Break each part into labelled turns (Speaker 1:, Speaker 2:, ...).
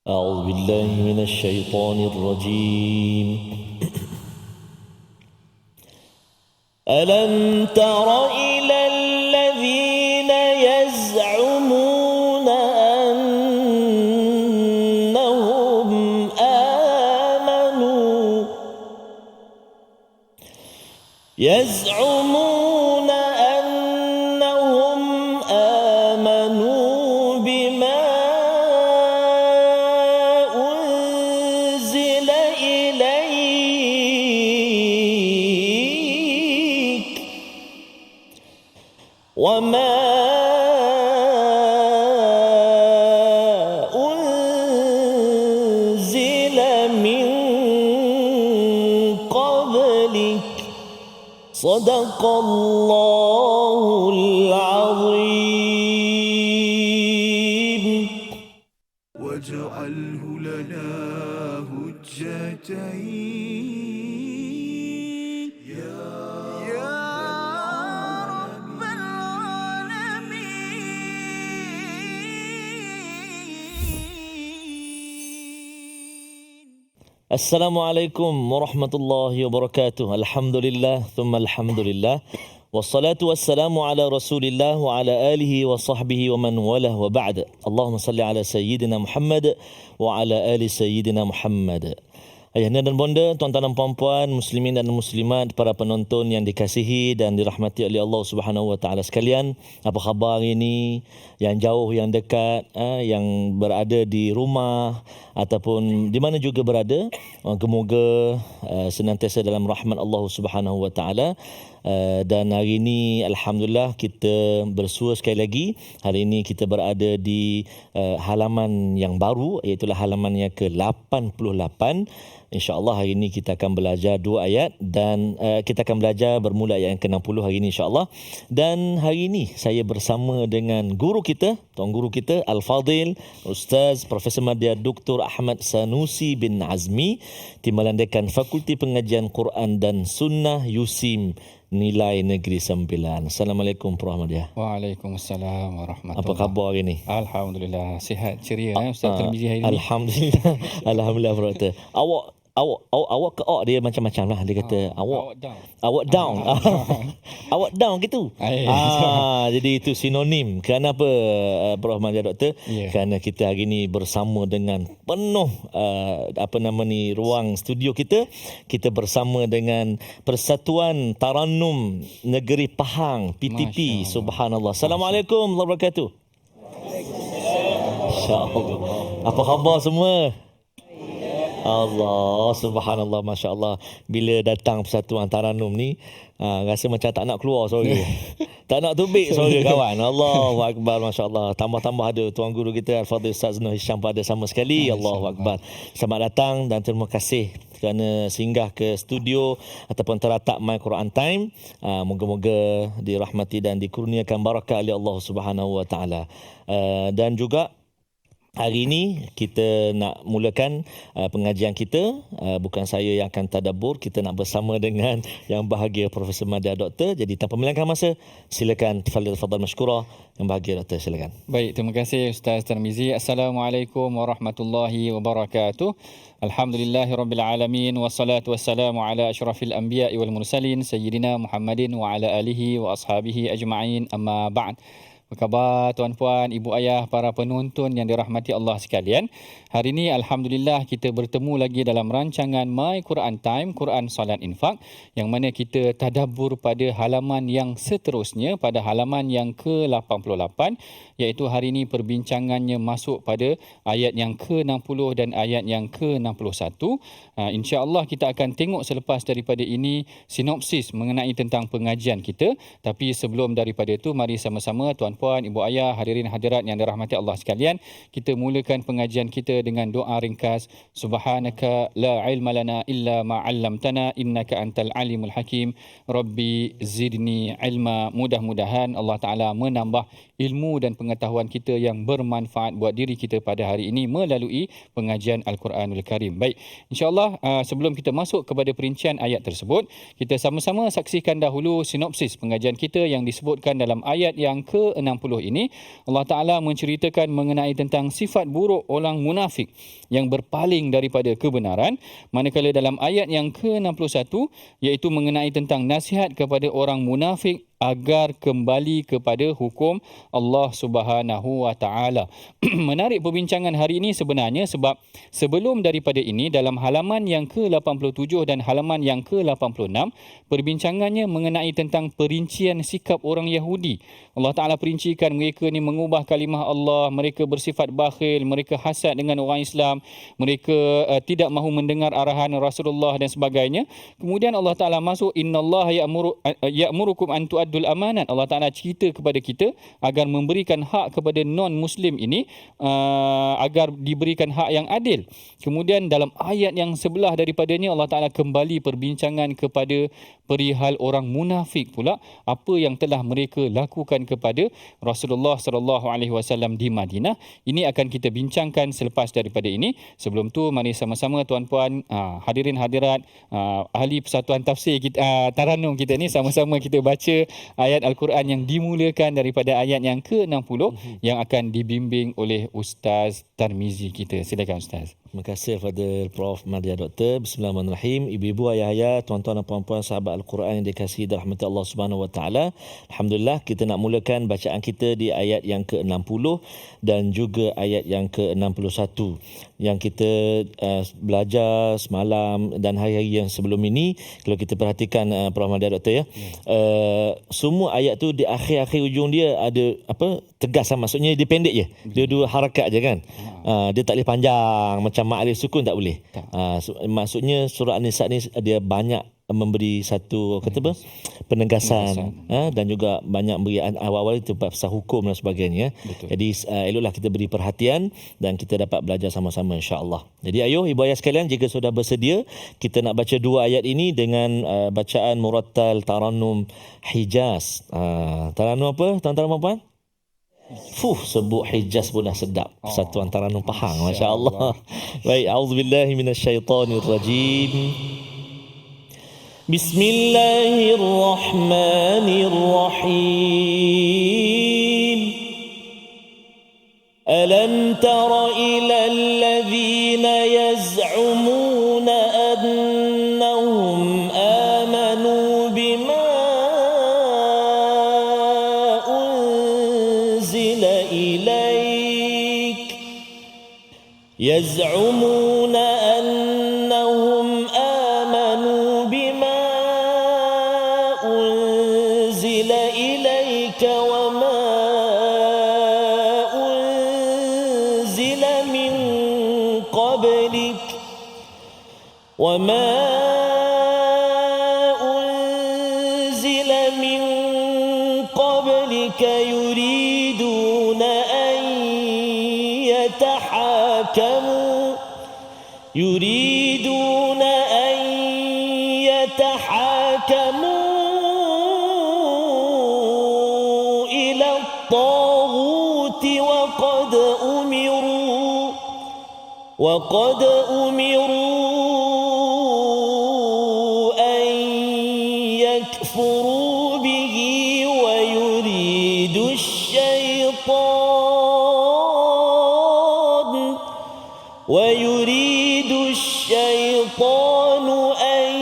Speaker 1: أعوذ بالله من الشيطان الرجيم. ألم تر إلى الذين يزعمون أنهم آمنوا بما أنزل إليك وما أنزل من قبلك صدق الله العظيم.
Speaker 2: واجعله لنا هجتين يا رب العالمين.
Speaker 1: Assalamualaikum warahmatullahi wabarakatuh. Alhamdulillah, thumma alhamdulillah. Wassalatu wassalamu ala Rasulillah wa ala alihi wa sahbihi wa man walah wa ba'd. Allahumma salli ala Sayyidina Muhammad wa ala ali Sayyidina Muhammad. Ayahanda dan bonda, tuan-tuan dan puan-puan, muslimin dan muslimat, para penonton yang dikasihi dan dirahmati oleh Allah Subhanahu wa taala sekalian. Apa khabar hari ini? Yang jauh, yang dekat, yang berada di rumah ataupun di mana juga berada, semoga senantiasa dalam rahmat Allah Subhanahu wa taala. Dan hari ini alhamdulillah kita bersua sekali lagi. Hari ini kita berada di halaman yang baru, iaitu halaman yang ke-88. InsyaAllah hari ini kita akan belajar 2 ayat dan kita akan belajar bermula ayat yang ke-60 hari ini insyaAllah. Dan hari ini saya bersama dengan guru kita, tuan guru kita Al-Fadil Ustaz Profesor Madya Dr. Ahmad Sanusi bin Azmi, Timbalan Dekan Fakulti Pengajian Quran dan Sunnah USIM Nilai Negeri 9. Assalamualaikum Prof. Madya.
Speaker 3: Waalaikumsalam warahmatullahi.
Speaker 1: Apa khabar hari ini?
Speaker 3: Alhamdulillah, sihat ceria Ustaz Tirmizi hari ini.
Speaker 1: Alhamdulillah. Alhamdulillah Prof. Awak ke dia macam-macam lah. Dia kata awak down. Awak down gitu. Jadi itu sinonim. Kenapa Prof. Madya Doktor?
Speaker 3: Yeah.
Speaker 1: Kerana kita hari ini bersama dengan penuh ruang studio kita. Kita bersama dengan Persatuan Tarannum Negeri Pahang PTP. Subhanallah. Assalamualaikum warahmatullahi wabarakatuh. InsyaAllah. Apa khabar semua? Allah, subhanallah, Masya Allah. Bila datang Persatuan Tarannum ni, rasa macam tak nak keluar suara. Tak nak tubik suara kawan. Allahu Akbar, Masya Allah. Tambah-tambah ada Tuan Guru kita Al-Fadhil Ustaz Nur Hisham pada sama sekali. Allahu Akbar. Selamat datang dan terima kasih kerana singgah ke studio ataupun teratak My Quran Time. Moga-moga dirahmati dan dikurniakan barakah oleh Allah Subhanahu Wa Taala. Dan juga hari ini kita nak mulakan pengajian kita. Bukan saya yang akan tadabbur, kita nak bersama dengan yang bahagia Profesor Madya Doktor. Jadi tanpa melengahkan masa, silakan tafadhal mashkura. Yang bahagia Doktor, silakan.
Speaker 3: Baik, terima kasih Ustaz Tirmizi. Assalamualaikum warahmatullahi wabarakatuh. Alhamdulillahirabbil alamin wassalatu wassalamu ala asyrafil anbiya'i wal mursalin sayyidina Muhammadin wa ala alihi wa ashabihi ajma'in. Amma ba'd. Apa khabar tuan-puan, ibu ayah, para penonton yang dirahmati Allah sekalian? Hari ini alhamdulillah kita bertemu lagi dalam rancangan My Quran Time, Quran Salat Infak, yang mana kita tadabbur pada halaman yang seterusnya, pada halaman yang ke-88, iaitu hari ini perbincangannya masuk pada ayat yang ke-60 dan ayat yang ke-61. InsyaAllah kita akan tengok selepas daripada ini sinopsis mengenai tentang pengajian kita. Tapi sebelum daripada itu, mari sama-sama tuan-puan, ibu ayah, hadirin hadirat yang dirahmati Allah sekalian, kita mulakan pengajian kita dengan doa ringkas. Subhanaka la ilma lana illa ma 'allamtana innaka antal alimul hakim. Rabbi zidni ilma. Mudah-mudahan Allah Taala menambah ilmu dan pengetahuan kita yang bermanfaat buat diri kita pada hari ini melalui pengajian Al-Quranul Karim. Baik, insya-Allah sebelum kita masuk kepada perincian ayat tersebut, kita sama-sama saksikan dahulu sinopsis pengajian kita yang disebutkan dalam ayat yang ke-60 ke-60 ini Allah Ta'ala menceritakan mengenai tentang sifat buruk orang munafik yang berpaling daripada kebenaran, manakala dalam ayat yang ke-61 iaitu mengenai tentang nasihat kepada orang munafik agar kembali kepada hukum Allah Subhanahu wa taala. Menarik perbincangan hari ini sebenarnya sebab sebelum daripada ini dalam halaman yang ke-87 dan halaman yang ke-86 perbincangannya mengenai tentang perincian sikap orang Yahudi. Allah Taala perincikan mereka ni mengubah kalimah Allah, mereka bersifat bakhil, mereka hasad dengan orang Islam, mereka tidak mahu mendengar arahan Rasulullah dan sebagainya. Kemudian Allah Taala masuk innallaha ya'murukum an tu'addul amanat. Allah Taala cerita kepada kita agar memberikan hak kepada non-muslim ini agar diberikan hak yang adil. Kemudian dalam ayat yang sebelah daripadanya Allah Taala kembali perbincangan kepada perihal orang munafik pula, apa yang telah mereka lakukan kepada Rasulullah sallallahu alaihi wasallam di Madinah. Ini akan kita bincangkan selepas daripada ini. Sebelum tu mari sama-sama tuan-puan, hadirin hadirat, ahli persatuan tafsir kita, Taranum kita ni, sama-sama kita baca ayat Al-Quran yang dimulakan daripada ayat yang ke-60 yang akan dibimbing oleh Ustaz Tarmizi kita. Silakan Ustaz.
Speaker 1: Terima kasih kepada Prof. Madya Doktor. Bismillahirrahmanirrahim. Ibu-ibu, ayah-ayah, tuan-tuan dan puan-puan sahabat Al-Quran yang dikasihi dan rahmati Allah Subhanahu wa taala. Alhamdulillah, kita nak mulakan bacaan kita di ayat yang ke-60 dan juga ayat yang ke-61 yang kita belajar semalam dan hari-hari yang sebelum ini. Kalau kita perhatikan Prof. Madya Doktor ya, semua ayat tu di akhir-akhir ujung dia ada apa, tegas, maksudnya dia pendek je. Dia dua harakat je kan. Dia tak boleh panjang macam mak alif sukun, tak boleh. Maksudnya surah An-Nisa ni dia banyak memberi satu kata apa, penegasan, dan juga banyak beri awal-awal itu pasal hukum dan sebagainya.
Speaker 3: Betul.
Speaker 1: Jadi eloklah kita beri perhatian dan kita dapat belajar sama-sama insya-Allah. Jadi ayo ibu ayah sekalian, jika sudah bersedia, kita nak baca dua ayat ini dengan bacaan murattal Taranum Hijaz. Taranum apa tuan-tuan dan puan? Sebut Hijaz pun dah sedap. Persatuan Taranum Pahang, masya-Allah. Baik, auzubillahi minasyaitonirrajim. Bismillahirrahmanirrahim. Alam tara ila alladhina yaz'umuna annahum amanu bima يزعمون أنهم آمنوا بما أنزل إليك وما أنزل من قبلك يريدون أن يتحاكموا إلى الطاغوت وقد أمروا أن يكفروا به ويريد الشيطان أن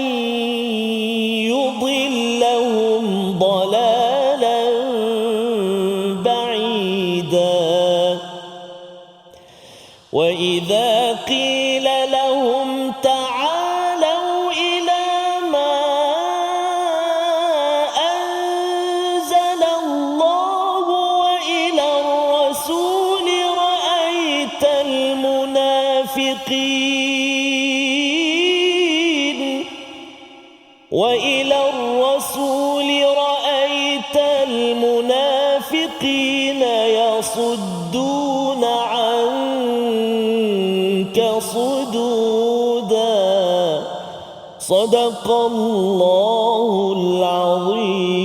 Speaker 1: يضلهم ضلالا بعيدا وإذا قيل لهم تعالوا إلى ما أنزل الله وإلى الرسول رأيت المنافقين يصدون عنك صدودا صدق الله العظيم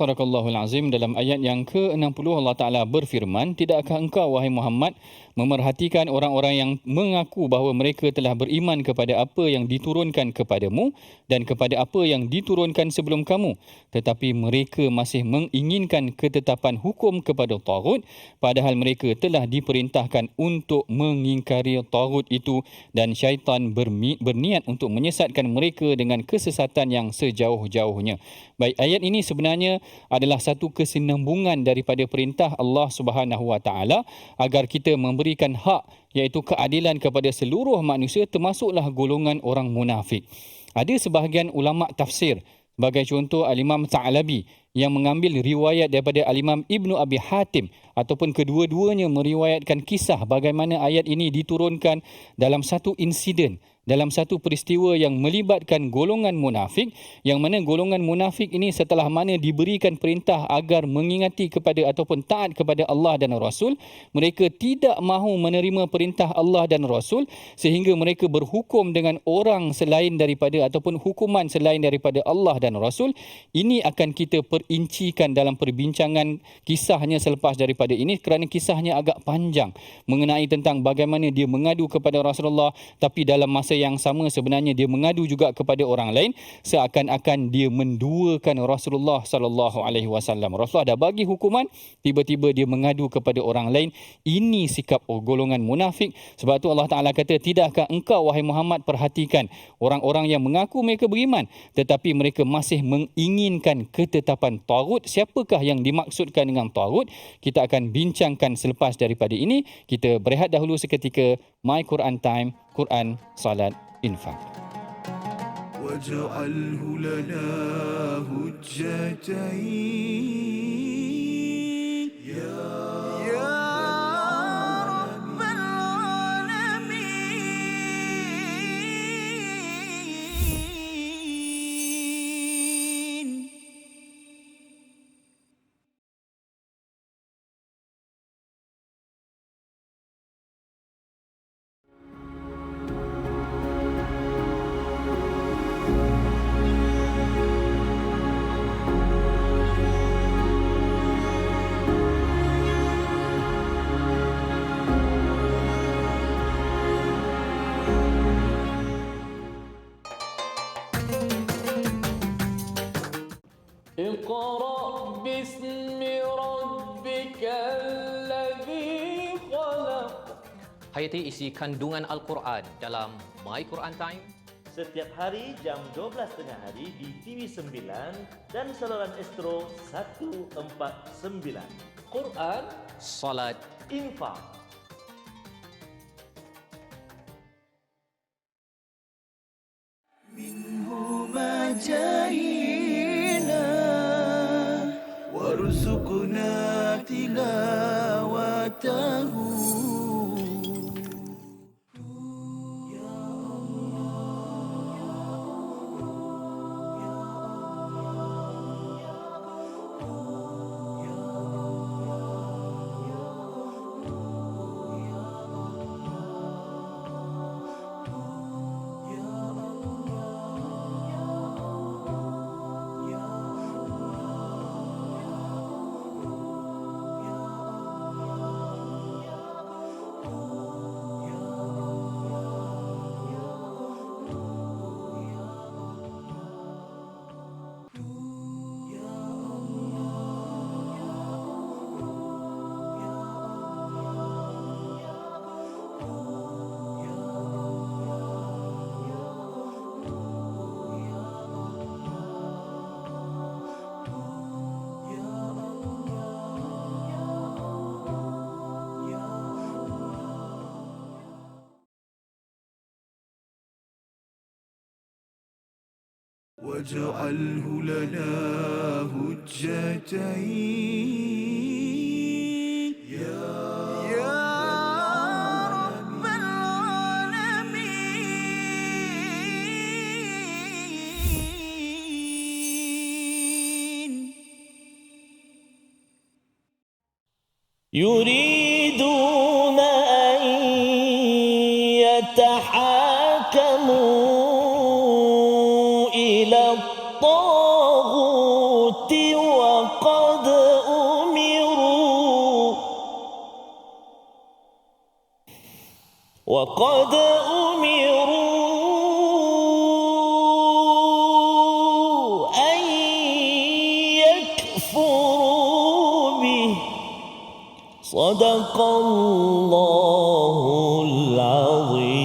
Speaker 3: Sadaqallahul Azim. Dalam ayat yang ke-60 Allah Ta'ala berfirman, tidakkah engkau wahai Muhammad memerhatikan orang-orang yang mengaku bahawa mereka telah beriman kepada apa yang diturunkan kepadamu dan kepada apa yang diturunkan sebelum kamu, tetapi mereka masih menginginkan ketetapan hukum kepada taghut, padahal mereka telah diperintahkan untuk mengingkari taghut itu, dan syaitan berniat untuk menyesatkan mereka dengan kesesatan yang sejauh-jauhnya. Baik, ayat ini sebenarnya adalah satu kesinambungan daripada perintah Allah Subhanahu Wa Taala agar kita memberikan hak, iaitu keadilan kepada seluruh manusia, termasuklah golongan orang munafik. Ada sebahagian ulama tafsir, sebagai contoh Al-Imam Tha'labi, yang mengambil riwayat daripada Al-Imam Ibnu Abi Hatim, ataupun kedua-duanya meriwayatkan kisah bagaimana ayat ini diturunkan dalam satu insiden, dalam satu peristiwa yang melibatkan golongan munafik, yang mana golongan munafik ini setelah mana diberikan perintah agar mengingati kepada ataupun taat kepada Allah dan Rasul, mereka tidak mahu menerima perintah Allah dan Rasul, sehingga mereka berhukum dengan orang selain daripada ataupun hukuman selain daripada Allah dan Rasul. Ini akan kita perincikan dalam perbincangan kisahnya selepas daripada ini, kerana kisahnya agak panjang mengenai tentang bagaimana dia mengadu kepada Rasulullah, tapi dalam masa yang sama sebenarnya dia mengadu juga kepada orang lain, seakan-akan dia menduakan Rasulullah sallallahu alaihi wasallam. Rasulullah dah bagi hukuman, tiba-tiba dia mengadu kepada orang lain. Ini sikap golongan munafik. Sebab tu Allah Taala kata, tidakkah engkau wahai Muhammad perhatikan orang-orang yang mengaku mereka beriman tetapi mereka masih menginginkan ketetapan taghut. Siapakah yang dimaksudkan dengan taghut? Kita akan bincangkan selepas daripada ini. Kita berehat dahulu seketika. My Quran Time, Quran, Salat, Infak.
Speaker 2: واجعله لنا هجتين يا رب العالمين.
Speaker 1: اقرأ باسم ربك الذي خلق.
Speaker 4: Hayati isi kandungan Al-Quran dalam My Quran Time.
Speaker 1: Setiap hari jam 12.30 hari di TV9 dan saluran Astro 149. Quran,
Speaker 4: Salat.
Speaker 1: Infak.
Speaker 2: منهما جاهينا وارزقنا تلاوته. واجعله لنا هجتين يا رب العالمين.
Speaker 1: يريدون أن يتحاكموا إلى الطاغوت وقد وقد أمروا أن يكفروا به صدق الله العظيم.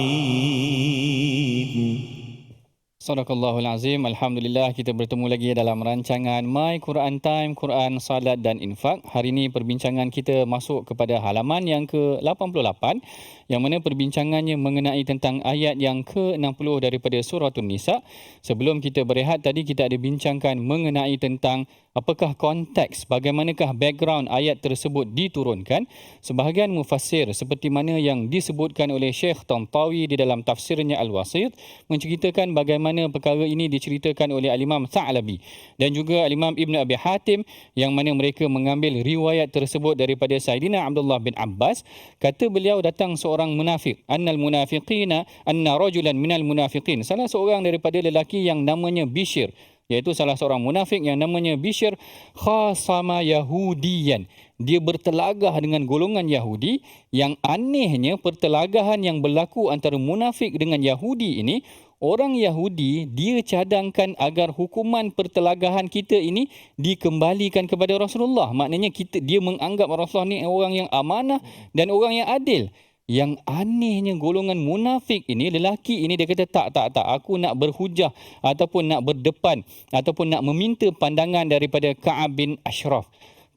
Speaker 3: Sadaqallahul Azim. Alhamdulillah, kita bertemu lagi dalam rancangan My Quran Time, Quran, Salat dan Infak. Hari ini perbincangan kita masuk kepada halaman yang ke-88, yang mana perbincangannya mengenai tentang ayat yang ke-60 daripada surah An-Nisa. Sebelum kita berehat tadi, kita ada bincangkan mengenai tentang apakah konteks, bagaimanakah background ayat tersebut diturunkan. Sebahagian mufassir seperti mana yang disebutkan oleh Syekh Tantawi di dalam tafsirnya Al-Wasit menceritakan bagaimana perkara ini diceritakan oleh Al-Imam Tha'labi dan juga Al-Imam Ibn Abi Hatim, yang mana mereka mengambil riwayat tersebut daripada Sayyidina Abdullah bin Abbas. Kata beliau, datang seorang munafik, annal munafiqina anna rajulan minal munafiqin, salah seorang daripada lelaki yang namanya Bishr, iaitu salah seorang munafik yang namanya Bishr, khasama Yahudiyan, dia bertelagah dengan golongan Yahudi. Yang anehnya, pertelagahan yang berlaku antara munafik dengan Yahudi ini, orang Yahudi dia cadangkan agar hukuman pertelagahan kita ini dikembalikan kepada Rasulullah. Maknanya dia menganggap Rasulullah ni orang yang amanah dan orang yang adil. Yang anehnya, golongan munafik ini, lelaki ini, dia kata tak, aku nak berhujah ataupun nak berdepan ataupun nak meminta pandangan daripada Ka'ab bin Ashraf.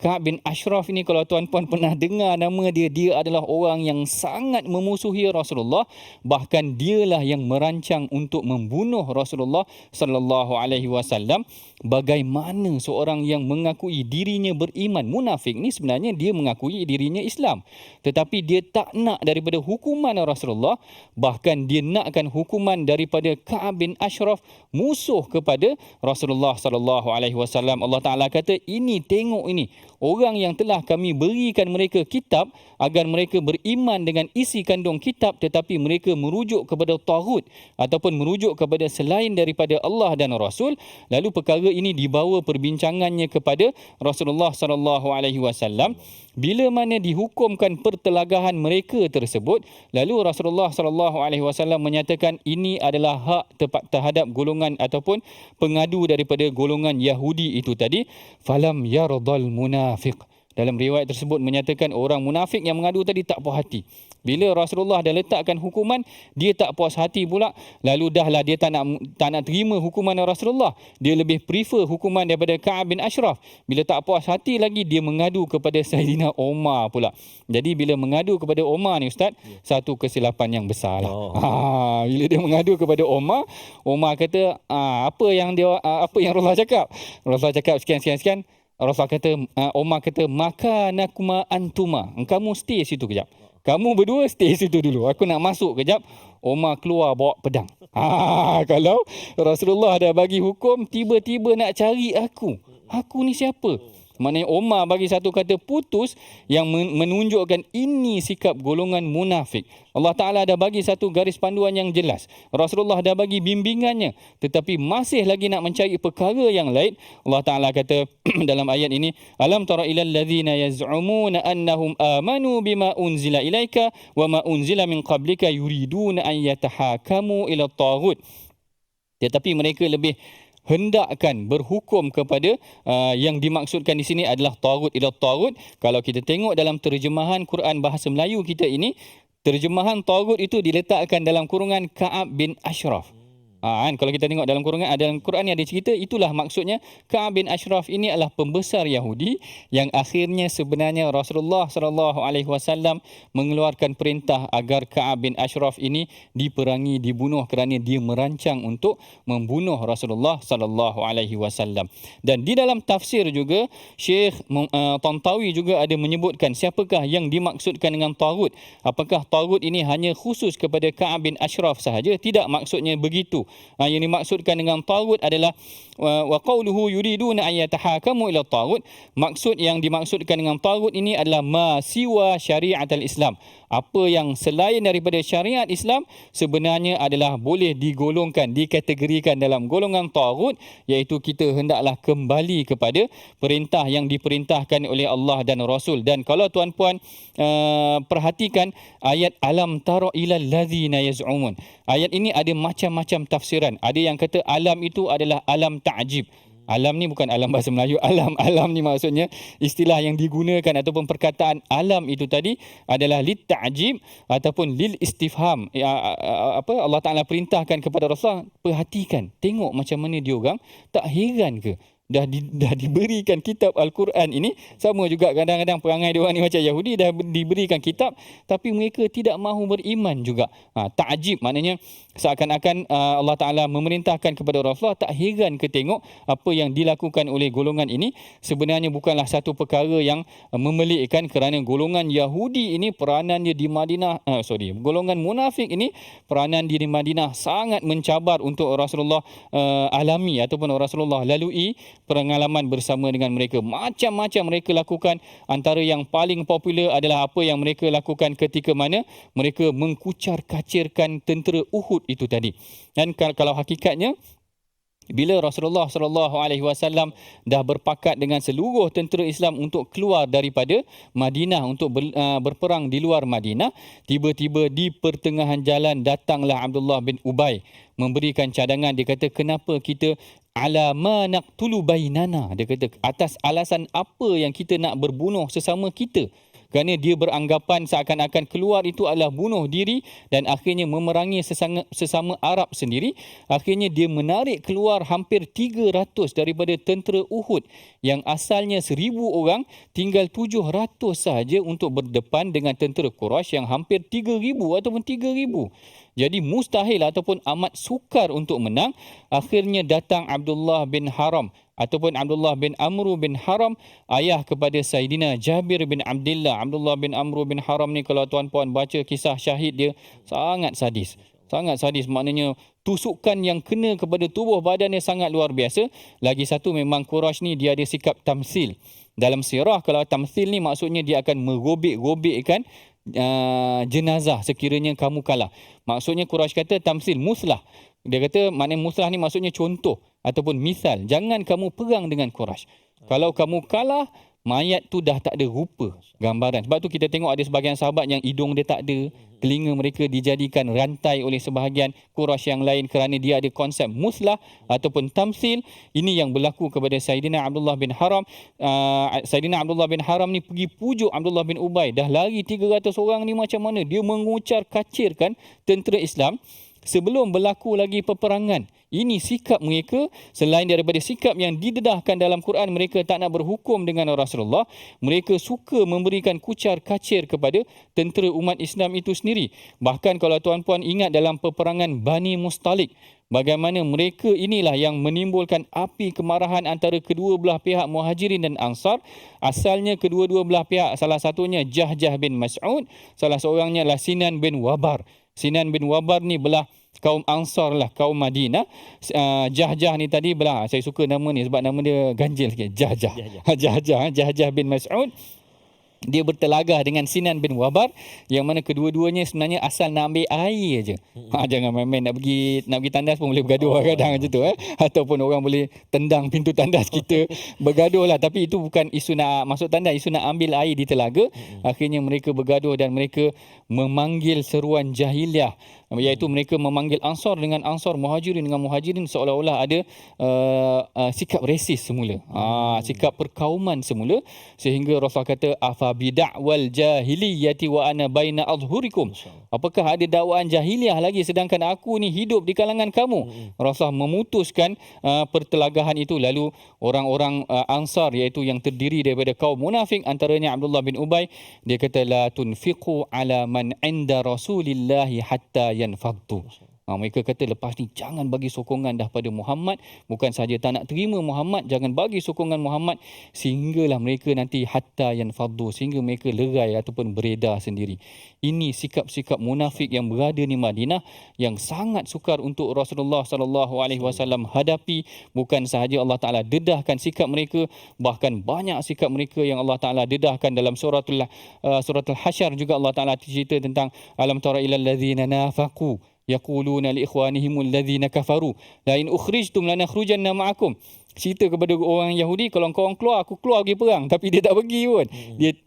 Speaker 3: Ka'ab bin Ashraf ini, kalau tuan-puan pernah dengar nama dia, dia adalah orang yang sangat memusuhi Rasulullah. Bahkan dialah yang merancang untuk membunuh Rasulullah sallallahu alaihi wasallam. Bagaimana seorang yang mengakui dirinya beriman, munafik ni sebenarnya dia mengakui dirinya Islam, tetapi dia tak nak daripada hukuman Rasulullah, bahkan dia nakkan hukuman daripada Ka'ab bin Ashraf, musuh kepada Rasulullah sallallahu alaihi wasallam. Allah Taala kata, ini tengok ini orang yang telah kami berikan mereka kitab agar mereka beriman dengan isi kandung kitab, tetapi mereka merujuk kepada taghut ataupun merujuk kepada selain daripada Allah dan Rasul. Lalu perkara ini dibawa perbincangannya kepada Rasulullah sallallahu alaihi wasallam. Bila mana dihukumkan pertelagahan mereka tersebut, lalu Rasulullah sallallahu alaihi wasallam menyatakan ini adalah hak tepat terhadap golongan ataupun pengadu daripada golongan Yahudi itu tadi. Falam yardal munafiq. Dalam riwayat tersebut menyatakan orang munafik yang mengadu tadi tak puas hati. Bila Rasulullah dah letakkan hukuman, dia tak puas hati pula. Lalu dahlah dia tak nak terima hukuman Rasulullah. Dia lebih prefer hukuman daripada Ka'ab bin Ashraf. Bila tak puas hati lagi, dia mengadu kepada Sayyidina Umar pula. Jadi bila mengadu kepada Umar ni Ustaz, satu kesilapan yang besar lah. Bila dia mengadu kepada Umar, Umar kata, apa yang Rasulullah cakap? Rasulullah cakap sekian. Rasulullah kata, Umar kata, maka nakuma antuma, kamu stay situ kejap. Kamu berdua stay situ dulu, aku nak masuk kejap. Umar keluar bawa pedang. Kalau Rasulullah dah bagi hukum, tiba-tiba nak cari aku. Aku ni siapa? Maknanya Umar bagi satu kata putus yang menunjukkan ini sikap golongan munafik. Allah Ta'ala dah bagi satu garis panduan yang jelas. Rasulullah dah bagi bimbingannya, tetapi masih lagi nak mencari perkara yang lain. Allah Ta'ala kata dalam ayat ini, alam tara ilal ladzina yaz'umuna annahum amanu bima unzila ilaika wa ma unzila min qablika yuriduna an yatahakamu ila taghut. Tetapi mereka lebih hendakkan berhukum kepada yang dimaksudkan di sini adalah taghut ila taghut. Kalau kita tengok dalam terjemahan Quran bahasa Melayu kita ini, terjemahan taghut itu diletakkan dalam kurungan Ka'ab bin Ashraf. Kalau kita tengok dalam Quran ni ada cerita, itulah maksudnya. Ka'ab bin Ashraf ini adalah pembesar Yahudi yang akhirnya sebenarnya Rasulullah sallallahu alaihi wasallam mengeluarkan perintah agar Ka'ab bin Ashraf ini diperangi, dibunuh kerana dia merancang untuk membunuh Rasulullah sallallahu alaihi wasallam. Dan di dalam tafsir juga Syekh Tantawi juga ada menyebutkan siapakah yang dimaksudkan dengan taghut. Apakah taghut ini hanya khusus kepada Ka'ab bin Ashraf sahaja? Tidak, maksudnya begitu. Yang dimaksudkan dengan taghut adalah wa qawluhu yuriduna an yatahakamu ila taghut. Maksud yang dimaksudkan dengan taghut ini adalah ma siwa syariatul Islam. Apa yang selain daripada syariat Islam sebenarnya adalah boleh digolongkan, dikategorikan dalam golongan taghut, iaitu kita hendaklah kembali kepada perintah yang diperintahkan oleh Allah dan Rasul. Dan kalau tuan-puan perhatikan ayat alam tara ilal ladzina yaz'umun. Ayat ini ada macam-macam tafsiran. Ada yang kata alam itu adalah alam ta'jib. Alam ni bukan alam bahasa Melayu. Alam ni maksudnya istilah yang digunakan ataupun perkataan alam itu tadi adalah lit ta'jib ataupun lil istifham. Allah Taala perintahkan kepada Rasul, perhatikan, tengok macam mana dia orang, tak heran ke dah diberikan kitab Al-Quran ini. Sama juga kadang-kadang perangai dia orang ni macam Yahudi, dah diberikan kitab tapi mereka tidak mahu beriman juga. Ta'jib maknanya seakan-akan Allah Ta'ala memerintahkan kepada Rasulullah, tak heran ke tengok apa yang dilakukan oleh golongan ini sebenarnya bukanlah satu perkara yang memelikkan, kerana golongan Yahudi ini peranan dia di Madinah, golongan munafik ini peranan dia di Madinah sangat mencabar untuk Rasulullah alami ataupun Rasulullah lalui pengalaman bersama dengan mereka. Macam-macam mereka lakukan. Antara yang paling popular adalah apa yang mereka lakukan ketika mana mereka mengkucar-kacirkan tentera Uhud itu tadi. Dan kalau hakikatnya bila Rasulullah SAW dah berpakat dengan seluruh tentera Islam untuk keluar daripada Madinah untuk berperang di luar Madinah, tiba-tiba di pertengahan jalan datanglah Abdullah bin Ubay memberikan cadangan. Dia kata, kenapa kita ala ma naqtulu bainana? Dia kata, atas alasan apa yang kita nak berbunuh sesama kita? Kerana dia beranggapan seakan-akan keluar itu adalah bunuh diri dan akhirnya memerangi sesama Arab sendiri. Akhirnya dia menarik keluar hampir 300 daripada tentera Uhud yang asalnya 1,000 orang, tinggal 700 sahaja untuk berdepan dengan tentera Quraisy yang hampir 3,000 ataupun 3,000. Jadi mustahil ataupun amat sukar untuk menang. Akhirnya datang Abdullah bin Haram ataupun Abdullah bin Amr bin Haram, ayah kepada Sayyidina Jabir bin Abdullah. Abdullah bin Amr bin Haram ni kalau tuan-puan baca kisah syahid dia, sangat sadis. Sangat sadis, maknanya tusukan yang kena kepada tubuh badannya sangat luar biasa. Lagi satu, memang Quraisy ni dia ada sikap tamsil. Dalam sirah, kalau tamsil ni maksudnya dia akan merobek-robekkan jenazah sekiranya kamu kalah. Maksudnya Quraisy kata tamsil, muslah. Dia kata maknanya muslah ni maksudnya contoh ataupun misal. Jangan kamu perang dengan Quraisy. Kalau kamu kalah, mayat tu dah tak ada rupa, gambaran. Sebab tu kita tengok ada sebahagian sahabat yang hidung dia tak ada, telinga mereka dijadikan rantai oleh sebahagian Quraisy yang lain kerana dia ada konsep muslah ataupun tamsil. Ini yang berlaku kepada Sayyidina Abdullah bin Haram. Sayyidina Abdullah bin Haram ni pergi pujuk Abdullah bin Ubay. Dah lari 300 orang ni macam mana? Dia mengucar kacirkan tentera Islam sebelum berlaku lagi peperangan. Ini sikap mereka. Selain daripada sikap yang didedahkan dalam Quran, mereka tak nak berhukum dengan Rasulullah. Mereka suka memberikan kucar kacir kepada tentera umat Islam itu sendiri. Bahkan kalau tuan-puan ingat dalam peperangan Bani Mustalik, bagaimana mereka inilah yang menimbulkan api kemarahan antara kedua belah pihak Muhajirin dan Ansar. Asalnya kedua-dua belah pihak, salah satunya Jahjah bin Mas'ud, salah seorangnya lah Sinan bin Wabar. Sinan bin Wabar ni belah kaum Ansar lah, kaum Madinah. Jahjah ni tadi belah, saya suka nama ni sebab nama dia ganjil sikit, Jahjah bin Mas'ud. Dia bertelagah dengan Sinan bin Wabar, yang mana kedua-duanya sebenarnya asal nak ambil air je. Jangan main-main nak pergi tandas pun boleh bergaduh kadang macam tu. Ataupun orang boleh tendang pintu tandas kita, bergaduh lah. Tapi itu bukan isu nak masuk tandas, isu nak ambil air di telaga. Akhirnya mereka bergaduh dan mereka memanggil seruan jahiliah, iaitu mereka memanggil Ansar dengan Ansar, Muhajirin dengan Muhajirin, seolah-olah ada sikap resis semula, sikap perkauman semula, sehingga Rasulullah kata afa bid'wal jahiliyati wa ana baina adhhurikum. Apakah ada dakwaan jahiliah lagi sedangkan aku ni hidup di kalangan kamu? Rasulullah memutuskan pertelagahan itu. Lalu orang-orang Ansar, iaitu yang terdiri daripada kaum munafik, antaranya Abdullah bin Ubay, dia kata la tunfiqu ala man inda Rasulillahi hatta yanfaddu. Mereka kata lepas ni jangan bagi sokongan dah pada Muhammad, bukan saja tak nak terima Muhammad, jangan bagi sokongan Muhammad, sehinggalah mereka nanti hatta yanfaddu, sehingga mereka lerai ataupun beredar sendiri. Ini sikap-sikap munafik yang berada di Madinah yang sangat sukar untuk Rasulullah sallallahu alaihi wasallam hadapi. Bukan sahaja Allah Taala dedahkan sikap mereka, bahkan banyak sikap mereka yang Allah Taala dedahkan dalam suratul Hasyr juga Allah Taala cerita tentang alam tara ilal ladzina nafaqu yaquluna li ikhwanihim alladzina kafaru la in ukhrijtum lanakhrujanna ma'akum. Cerita kepada orang Yahudi, kalau kau orang keluar, aku keluar pergi perang. Tapi dia tak pergi pun.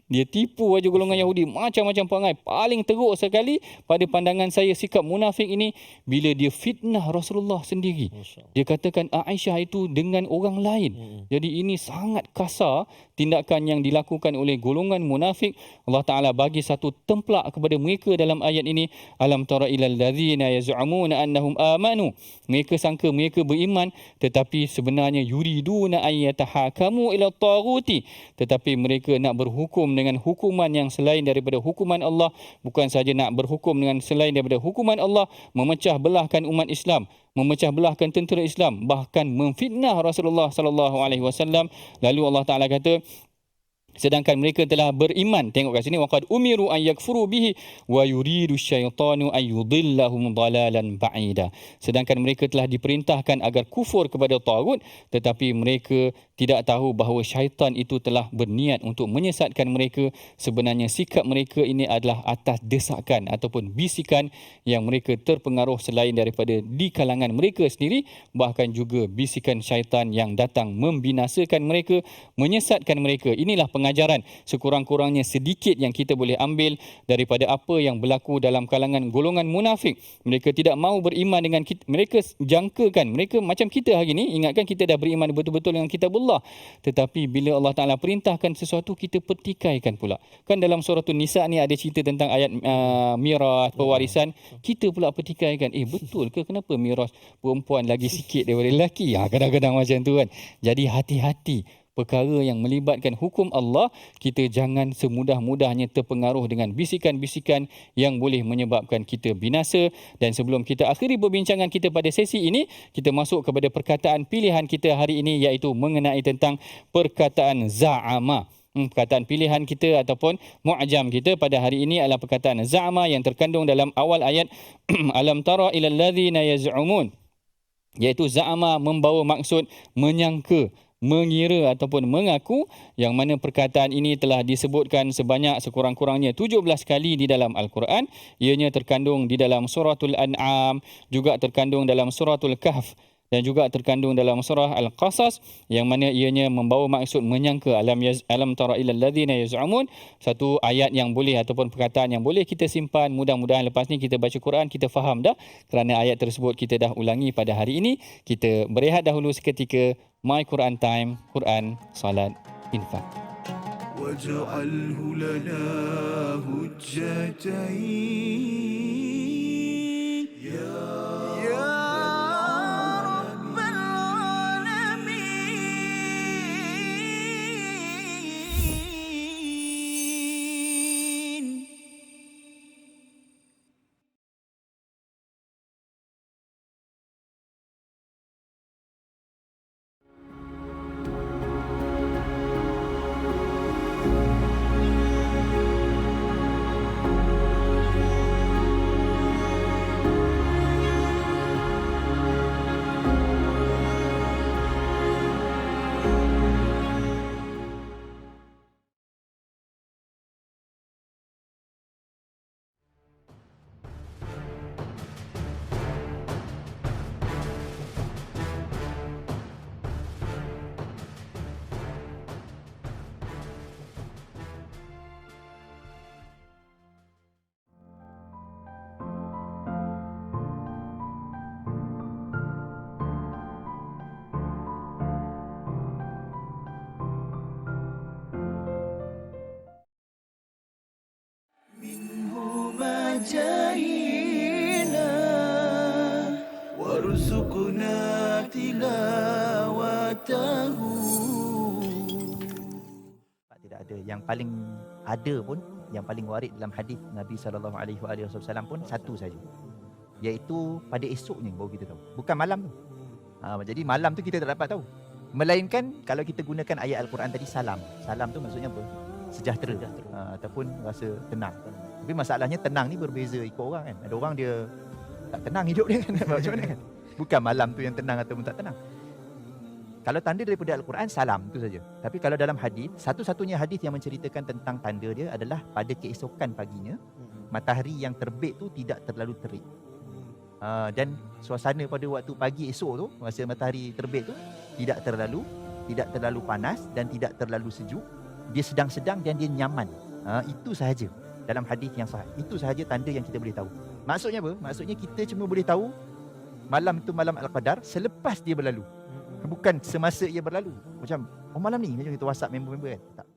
Speaker 3: Dia tipu aja golongan Yahudi. Macam-macam perangai. Paling teruk sekali pada pandangan saya sikap munafik ini bila dia fitnah Rasulullah sendiri. Dia katakan Aisyah itu dengan orang lain. Jadi ini sangat kasar tindakan yang dilakukan oleh golongan munafik. Allah Ta'ala bagi satu templak kepada mereka dalam ayat ini. Alam tara ilal ladzina yaz'umuna annahum amanu. Mereka sangka mereka beriman, tetapi sebenarnya yuriduna ayyatahakamu ila taghuti, tetapi mereka nak berhukum dengan hukuman yang selain daripada hukuman Allah. Bukan saja nak berhukum dengan selain daripada hukuman Allah, memecah belahkan umat Islam, memecah belahkan tentera Islam, bahkan memfitnah Rasulullah sallallahu alaihi wasallam. Lalu Allah Taala kata, sedangkan mereka telah beriman. Tengok kat sini, waqad umiru an yakfuru bihi wa yuridu syaitanu an yudillahum dalalan ba'ida. Sedangkan mereka telah diperintahkan agar kufur kepada tagut, tetapi mereka tidak tahu bahawa syaitan itu telah berniat untuk menyesatkan mereka. Sebenarnya sikap mereka ini adalah atas desakan ataupun bisikan yang mereka terpengaruh selain daripada di kalangan mereka sendiri, bahkan juga bisikan syaitan yang datang membinasakan mereka, menyesatkan mereka. Inilah pengajaran sekurang-kurangnya sedikit yang kita boleh ambil daripada apa yang berlaku dalam kalangan golongan munafik. Mereka tidak mahu beriman dengan kita. Mereka jangkakan, mereka macam kita hari ini. Ingatkan kita dah beriman betul-betul dengan kitabullah, tetapi bila Allah Ta'ala perintahkan sesuatu, kita pertikaikan pula. Kan dalam surah Nisa ni ada cerita tentang ayat miras, pewarisan. Kita pula pertikaikan, betul ke kenapa miras perempuan lagi sikit daripada lelaki? Kadang-kadang macam tu kan. Jadi hati-hati. Perkara yang melibatkan hukum Allah, kita jangan semudah-mudahnya terpengaruh dengan bisikan-bisikan yang boleh menyebabkan kita binasa. Dan sebelum kita akhiri perbincangan kita pada sesi ini, kita masuk kepada perkataan pilihan kita hari ini, iaitu mengenai tentang perkataan za'ama. Perkataan pilihan kita ataupun mu'jam kita pada hari ini adalah perkataan za'ama yang terkandung dalam awal ayat alam tara ilal ladzina yaz'umun, iaitu za'ama membawa maksud menyangka, mengira ataupun mengaku, yang mana perkataan ini telah disebutkan sebanyak sekurang-kurangnya 17 kali di dalam Al-Quran. Ianya terkandung di dalam suratul An'am, juga terkandung dalam suratul Kahf, dan juga terkandung dalam surah Al-Qasas, yang mana ianya membawa maksud menyangka. Alam tara ilal ladzina yaz'umun, satu ayat yang boleh ataupun perkataan yang boleh kita simpan. Mudah-mudahan lepas ni kita baca Quran kita faham dah, kerana ayat tersebut kita dah ulangi pada hari ini. Kita berehat dahulu seketika. My Quran Time, Quran, Salat, Infak.
Speaker 2: واجعله لنا هجتين يا رب العالمين. جاهينا وارزقنا تلاوته.
Speaker 5: Tidak ada. Yang paling ada pun, yang paling warid dalam hadis Nabi SAW pun satu saja. iaitu pada esoknya baru kita tahu. Bukan malam tu. Jadi malam tu kita tak dapat tahu. Melainkan kalau kita gunakan ayat Al-Quran tadi salam. Salam tu maksudnya apa? Sejahtera. Ataupun rasa tenang. Tapi masalahnya tenang ni berbeza ikut orang kan. Ada orang dia tak tenang hidup dia kan. Macam mana kan? Bukan malam tu yang tenang ataupun tak tenang. Kalau tanda daripada Al-Quran, salam, itu saja. Tapi kalau dalam hadis, satu-satunya hadis yang menceritakan tentang tanda dia adalah pada keesokan paginya, matahari yang terbit tu tidak terlalu terik. Dan suasana pada waktu pagi esok tu, masa matahari terbit tu, tidak terlalu panas dan tidak terlalu sejuk. Dia sedang-sedang dan dia nyaman. Itu sahaja dalam hadis yang sahih. Itu sahaja tanda yang kita boleh tahu. Maksudnya apa? Maksudnya kita cuma boleh tahu malam tu malam Al-Qadar selepas dia berlalu. Bukan semasa ia berlalu. Macam, malam ni macam kita WhatsApp member-member kan. Tak.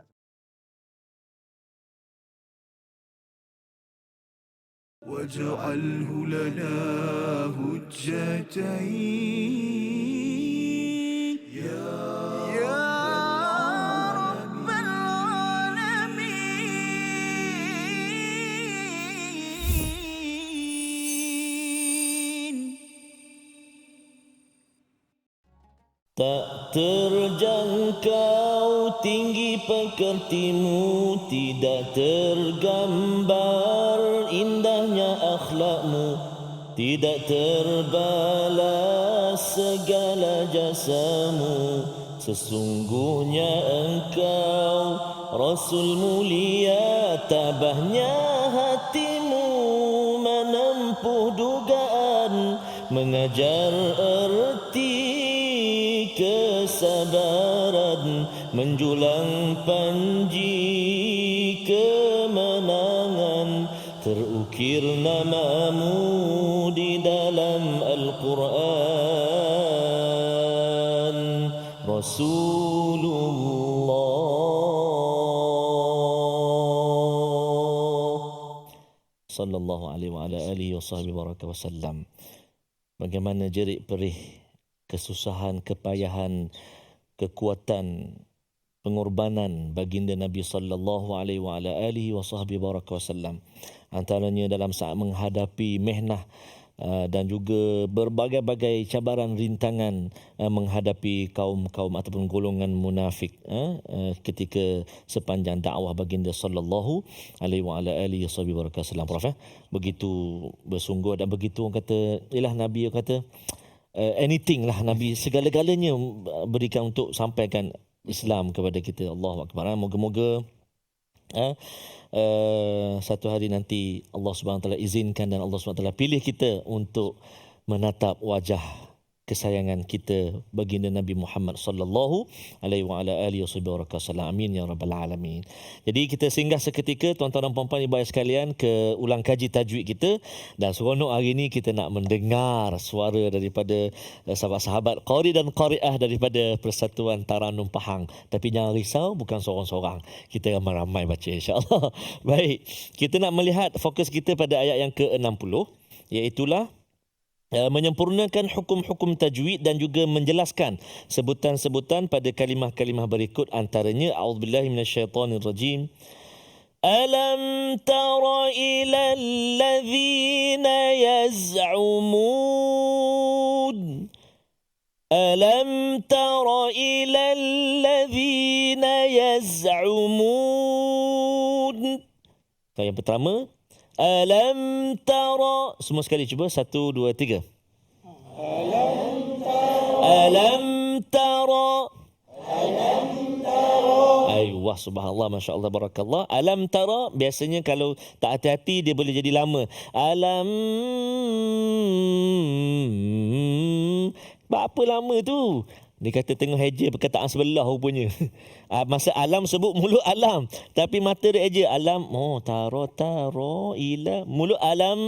Speaker 2: واجعله لنا هجتين يا رب العالمين.
Speaker 1: Tak terjangkau tinggi pekertimu, tidak tergambar indahnya akhlakmu, tidak terbalas segala jasamu. Sesungguhnya engkau Rasul mulia, tabahnya hatimu menempuh dugaan, mengajar erti kesabaran, menjulang panji kemenangan. Terukir namamu di dalam Al-Quran, Rasulullah sallallahu alaihi wa ala alihi wa sahbihi wasallam. Bagaimana jerit perih kesusahan, kepayahan, kekuatan, pengorbanan baginda Nabi sallallahu alaihi wa ala alihi wasallam, antaranya dalam saat menghadapi mihnah dan juga berbagai-bagai cabaran rintangan menghadapi kaum-kaum ataupun golongan munafik ketika sepanjang dakwah baginda sallallahu alaihi wa ala alihi wasallam. Prof, begitu bersungguh dan begitu orang kata, ialah Nabi kata anything lah, Nabi segala-galanya berikan untuk sampaikan Islam kepada kita. Allahu Akbar. Moga-moga satu hari nanti Allah SWT izinkan dan Allah SWT pilih kita untuk menatap wajah kesayangan kita baginda Nabi Muhammad sallallahu alaihi wa ala alihi wasallam. Amin ya rabbal alamin. Jadi kita singgah seketika tuan-tuan dan puan-puan ibu ayah sekalian ke ulang kaji tajwid kita, dan seronok hari ini kita nak mendengar suara daripada sahabat-sahabat qari dan qariah daripada Persatuan Taranum Pahang. Tapi jangan risau, bukan seorang-seorang. Kita ramai-ramai baca insya-Allah. Baik, kita nak melihat fokus kita pada ayat yang ke-60, iaitulah menyempurnakan hukum-hukum tajwid dan juga menjelaskan sebutan-sebutan pada kalimah-kalimah berikut, antaranya a'udzubillahi minasyaitonirrajim. Alam tara ilal ladzina yaz'umun. Alam tara ilal ladzina yaz'umun. Yang pertama, alam tara, semua sekali cuba, 1, 2, 3. Alam tara. Alam tara. Alam tara. Ayuh, subhanallah, masya-Allah, barakallah. Alam tara biasanya kalau tak hati-hati dia boleh jadi lama. Alam, apa lama tu? Dia kata tengok heja perkataan sebelah rupanya. Masa alam sebut mulut alam, tapi mata dia eja alam. Taro ila mulut alam.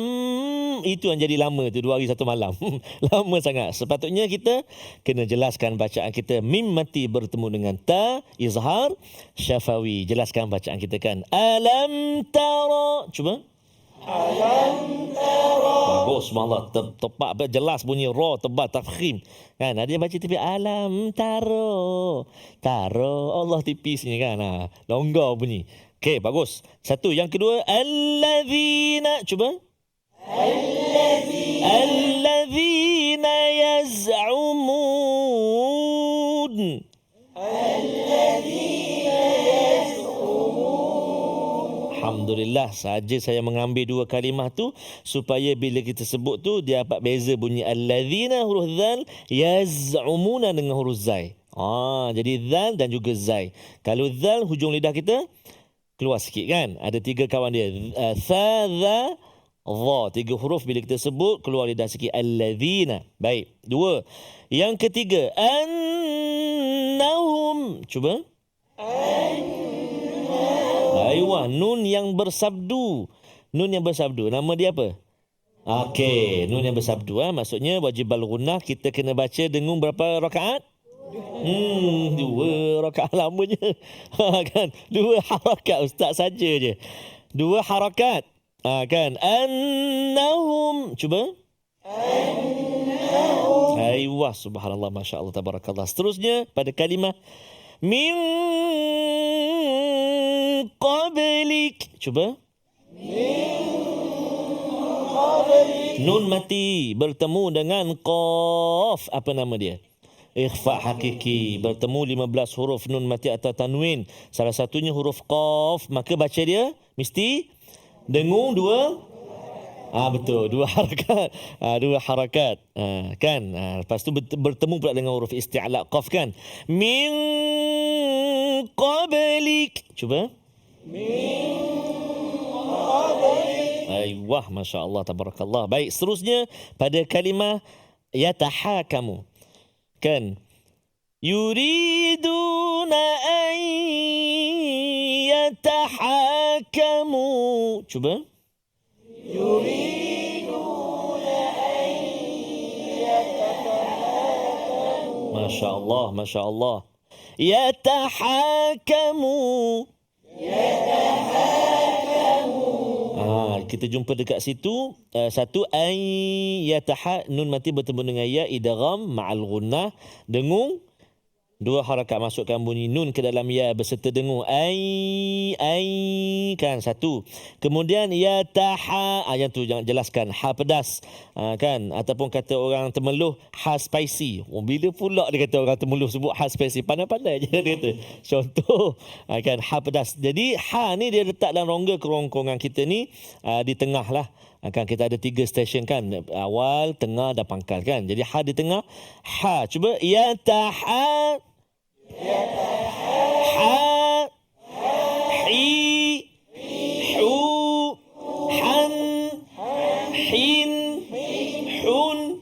Speaker 1: Itu yang jadi lama tu, 2 hari 1 malam. Lama sangat. Sepatutnya kita kena jelaskan bacaan kita. Mim mati bertemu dengan ta, izhar syafawi. Jelaskan bacaan kita kan. Alam taro. Cuba. Alam tara. Bagus, subhanallah, tepat, jelas bunyi ra, tebal, tafkhim. Kan, ada yang baca tapi alam tara. Tara, Allah tipisnya kan. Longgar bunyi. Okey, bagus. 1. Yang kedua, allazina. Cuba. Alladzina yaz'umun. Alhamdulillah, saja saya mengambil dua kalimah tu supaya bila kita sebut tu dia dapat beza bunyi alladzina huruf dzal, yaz'umuna dengan huruf zai. Jadi dzal dan juga zai. Kalau dzal hujung lidah kita keluar sikit kan? Ada tiga kawan dia. Tha, dha, dha. Tiga huruf bila kita sebut keluar lidah sikit. Alladzina. Baik. Dua. Yang ketiga. Annahum. Cuba. Aywa, nun yang bersabdu. Nun yang bersabdu. Nama dia apa? Okey, nun yang bersabdu. Maksudnya wajib al-gunnah kita kena baca dengung berapa rakaat? Dua rakaat lamanya. Kan? Dua harakat ustaz saja je. Dua harakat. Kan? Annahum. Cuba. Annahum. Aywa, subhanallah, masya-Allah, tabarakallah. Seterusnya pada kalimah min qablik. Cuba. Nun mati bertemu dengan qaf. Apa nama dia? Ikhfa hakiki. Bertemu 15 huruf nun mati atau tanwin. Salah satunya huruf qaf. Maka baca dia mesti dengung dua. Betul, dua harakat. Dua harakat. Kan? Lepas tu bertemu pula dengan huruf isti'la qaf kan? Min qablik. Cuba. Min qablik. Aywa, masya-Allah, tabarakallah. Baik, seterusnya pada kalimah yatahakamu. Kan? Yuriduna an yatahakamu. Cuba. Masya Allah, Masya Allah. Yatahakamu. Kita jumpa dekat situ. Satu, ay yataha, nun mati bertemu dengan ya, idgham ma'al gunnah, dengung. Dua harakat masukkan bunyi nun ke dalam ya berserta dengung. Ay, kan? Satu. Kemudian yataha, yang tu jangan jelaskan. Ha pedas. Kan? Ataupun kata orang Temeloh, ha spicy. Bila pula dia kata orang Temeloh sebut ha spicy? Pandai-pandai je dia kata. Contoh. Kan? Ha pedas. Jadi ha ni dia letak dalam rongga kerongkongan kita ni di tengah lah. Kan kita ada 3 stesen kan, awal, tengah dan pangkal kan. Jadi ha di tengah. Ha, cuba yataha. Ha, hi, hu, han, hin, hun,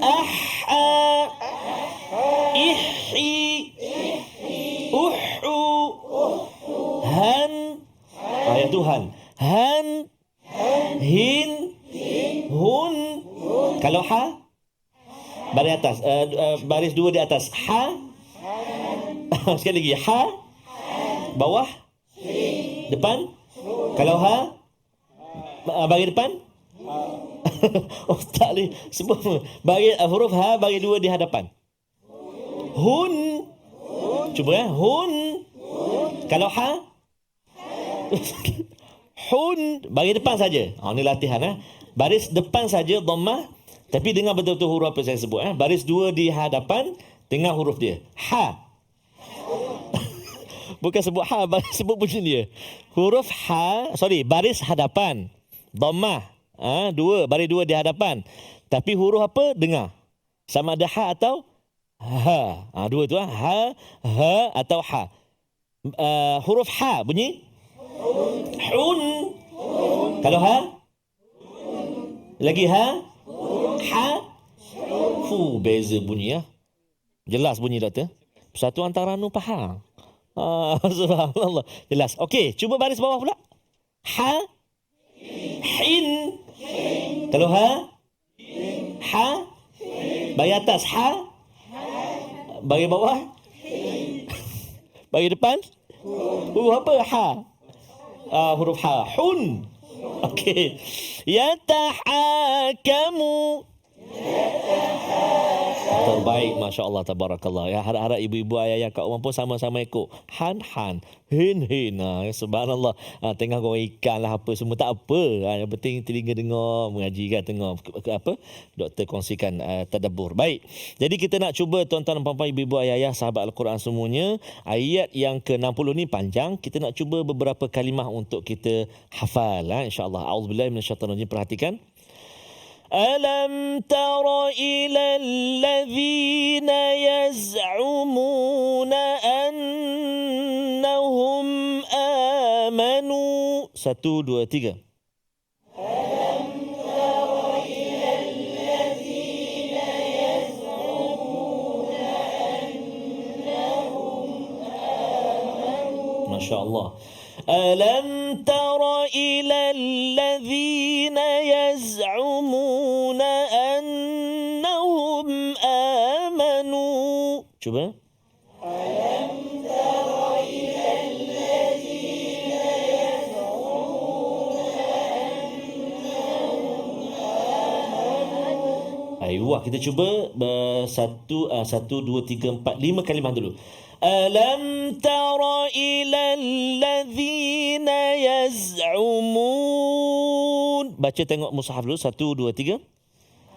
Speaker 1: aha, ihi, uhu, han. Yang Tuhan. Han, hin, hun. Kalau ha, baris atas, baris dua di atas. Ha. Sekali lagi. Ha. Bawah. Depan. Kalau ha, bagi depan. Tak boleh sebut. Bagi huruf ha, bagi dua di hadapan. Hun. Cuba ya. Hun. Kalau ha, hun, bagi depan saja. Ini latihan. Baris depan saja dhammah. Tapi dengar betul-betul huruf apa saya sebut. Baris dua di hadapan, tengah huruf dia. Ha. Bukan sebut ha, sebut bunyi dia. Huruf ha, baris hadapan. Dhammah. Dua, baris dua di hadapan. Tapi huruf apa? Dengar. Sama ada ha atau ha. Dua tu. Ha, ha atau ha. Huruf ha bunyi hun. Kalau ha, lagi ha, ha, fu, beza bunyi ya. Jelas bunyi doktor. Satu antara nu faham. Subhanallah. Jelas. Okey, cuba baris bawah pula. Ha, hin. Kalau ha, ha, bagi atas ha, bagi bawah, bagi depan. Apa ha? Huruf ha. Hun. Okey. Yatahakamu. Terbaik, Masya Allah, Tabarakallah. Ya, harap-harap ibu-ibu ayah-ayah kat rumah pun sama-sama ikut. Han. Hin. Subhanallah. Tengah goreng ikan lah apa semua. Tak apa. Yang penting telinga dengar, mengaji kan, tengok apa, doktor kongsikan tadabbur. Baik. Jadi kita nak cuba tuan-tuan dan puan-puan, ibu-ibu ayah-ayah, sahabat Al-Quran semuanya. Ayat yang ke-60 ni panjang. Kita nak cuba beberapa kalimah untuk kita hafal. InsyaAllah. A'udzubillahi minasyaitanirrajim. Perhatikan. ألم تر إلى الذين يزعمون أنهم آمنوا 1, 2, 3 Masya Allah. ألم تر إلى الذين يزعمون أنهم آمنوا. Cuba. Ayuh, kita cuba satu, dua, tiga, empat, 5 kalimah dulu. Alam tara ila alladhina yaz'umun. Baca tengok mushaf dulu. 1, 2, 3.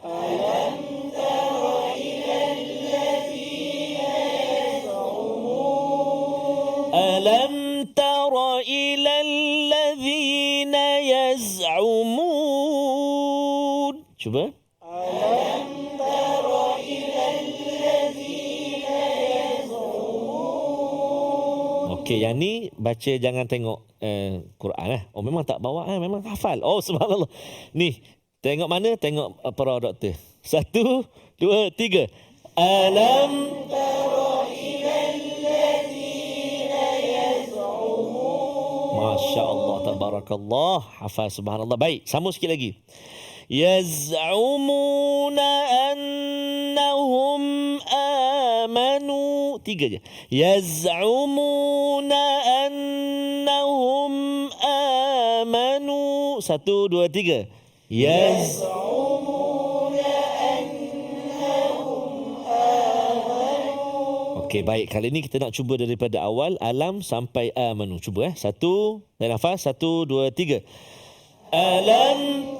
Speaker 1: Alam tara ila alladhina yaz'umun. Alam tara ila alladhina yaz'umun. Cuba. Okey, yang ni baca jangan tengok Quran . Oh, memang tak bawa memang hafal. Oh, subhanallah. Ni, tengok mana? Tengok para doktor. 1, 2, 3. Alam tara ilal ladzina yaz'umun. Masya-Allah, tabarakallah. Hafal, subhanallah. Baik, sambung sikit lagi. Yaz'umuna annahum amanu. 3 je. Yaz'umuna annahum amanu. 1, 2, 3. Yaz'umuna annahum amanu. Okey, baik. Kali ini kita nak cuba daripada awal alam sampai amanu. Cuba 1, dan nafas. 1, 2, 3. Alam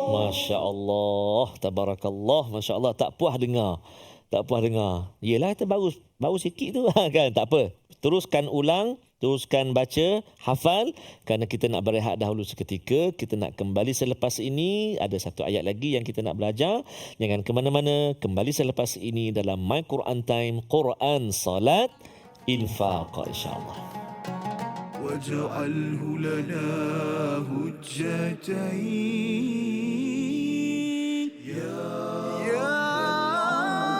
Speaker 1: Masya Allah, tabarakallah, Masya Allah. Tak puas dengar. Yelah, kita baru sikit tu kan. Tak apa. Teruskan ulang, teruskan baca, hafal. Kerana kita nak berehat dahulu seketika. Kita nak kembali selepas ini. Ada satu ayat lagi yang kita nak belajar. Jangan ke mana-mana. Kembali selepas ini dalam My Quran Time, Quran, Salat, Infaq, insyaAllah.
Speaker 2: واجعله لنا هجتين يا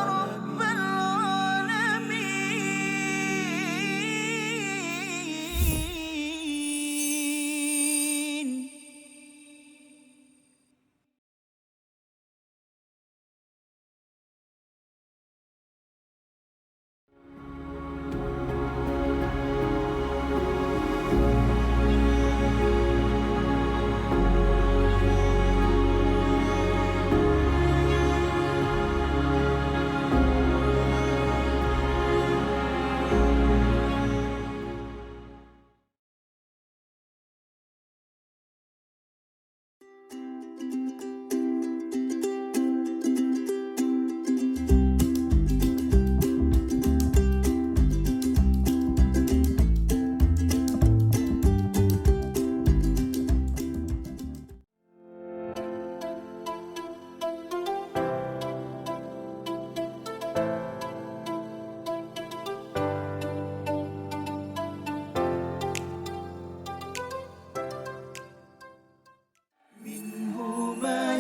Speaker 2: رب العالمين.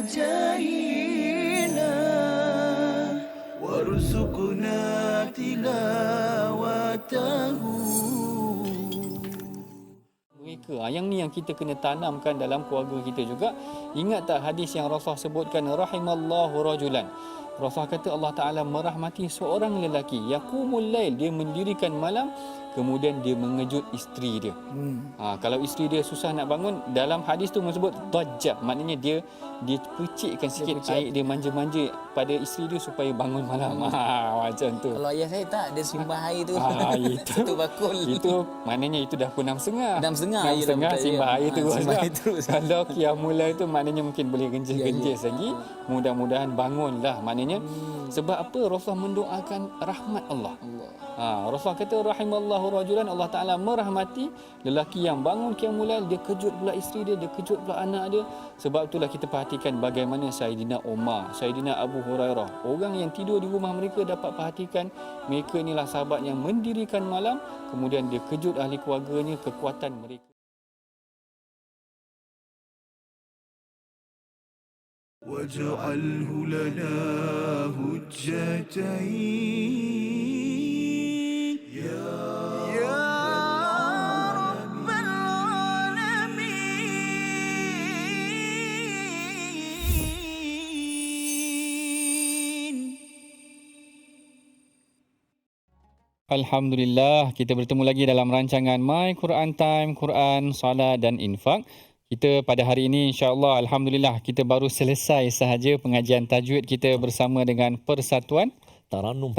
Speaker 2: جاهنا وارزقنا تلاوته.
Speaker 3: Mereka yang ni yang kita kena tanamkan dalam keluarga kita juga. Ingat tak hadis yang Rasulullah sebutkan, rahimallahu rajulan Rasulullah kata Allah Ta'ala merahmati seorang lelaki yaqumul lail, dia mendirikan malam, kemudian dia mengejut isteri dia. Kalau isteri dia susah nak bangun, dalam hadis tu menyebut dajjal, maknanya dia percikkan sikit air, dia manja-manja pada isteri dia supaya bangun malam. Macam tu.
Speaker 6: Kalau ayah saya tak, dia simbah air tu.
Speaker 3: Itu
Speaker 6: Satu bakul.
Speaker 3: Itu maknanya itu dah pukul 6.30.
Speaker 6: 6.30 air dah
Speaker 3: 6.30 simbah air tu.
Speaker 6: simbah air terus.
Speaker 3: Kalau qiyamul lail tu maknanya mungkin boleh genjis-genjis lagi. Mudah-mudahan bangunlah. Maknanya sebab apa Rasulullah mendoakan rahmat Allah. Rasulullah kata rahimallahu rajulan, Allah Taala merahmati lelaki yang bangun qiyamul lail, dia kejut pula isteri dia kejut pula anak dia. Sebab itulah kita perhatikan bagaimana Saidina Umar, Saidina Abu Hurairah, orang yang tidur di rumah mereka dapat perhatikan mereka inilah sahabat yang mendirikan malam, kemudian dia kejut ahli keluarganya, kekuatan mereka.
Speaker 2: واجعله لنا هجتين يا رب العالمين.
Speaker 3: Alhamdulillah, kita bertemu lagi dalam rancangan My Quran Time, Quran, Salat dan Infak. Kita pada hari ini insya-Allah alhamdulillah kita baru selesai sahaja pengajian tajwid kita bersama dengan Persatuan
Speaker 1: Taranum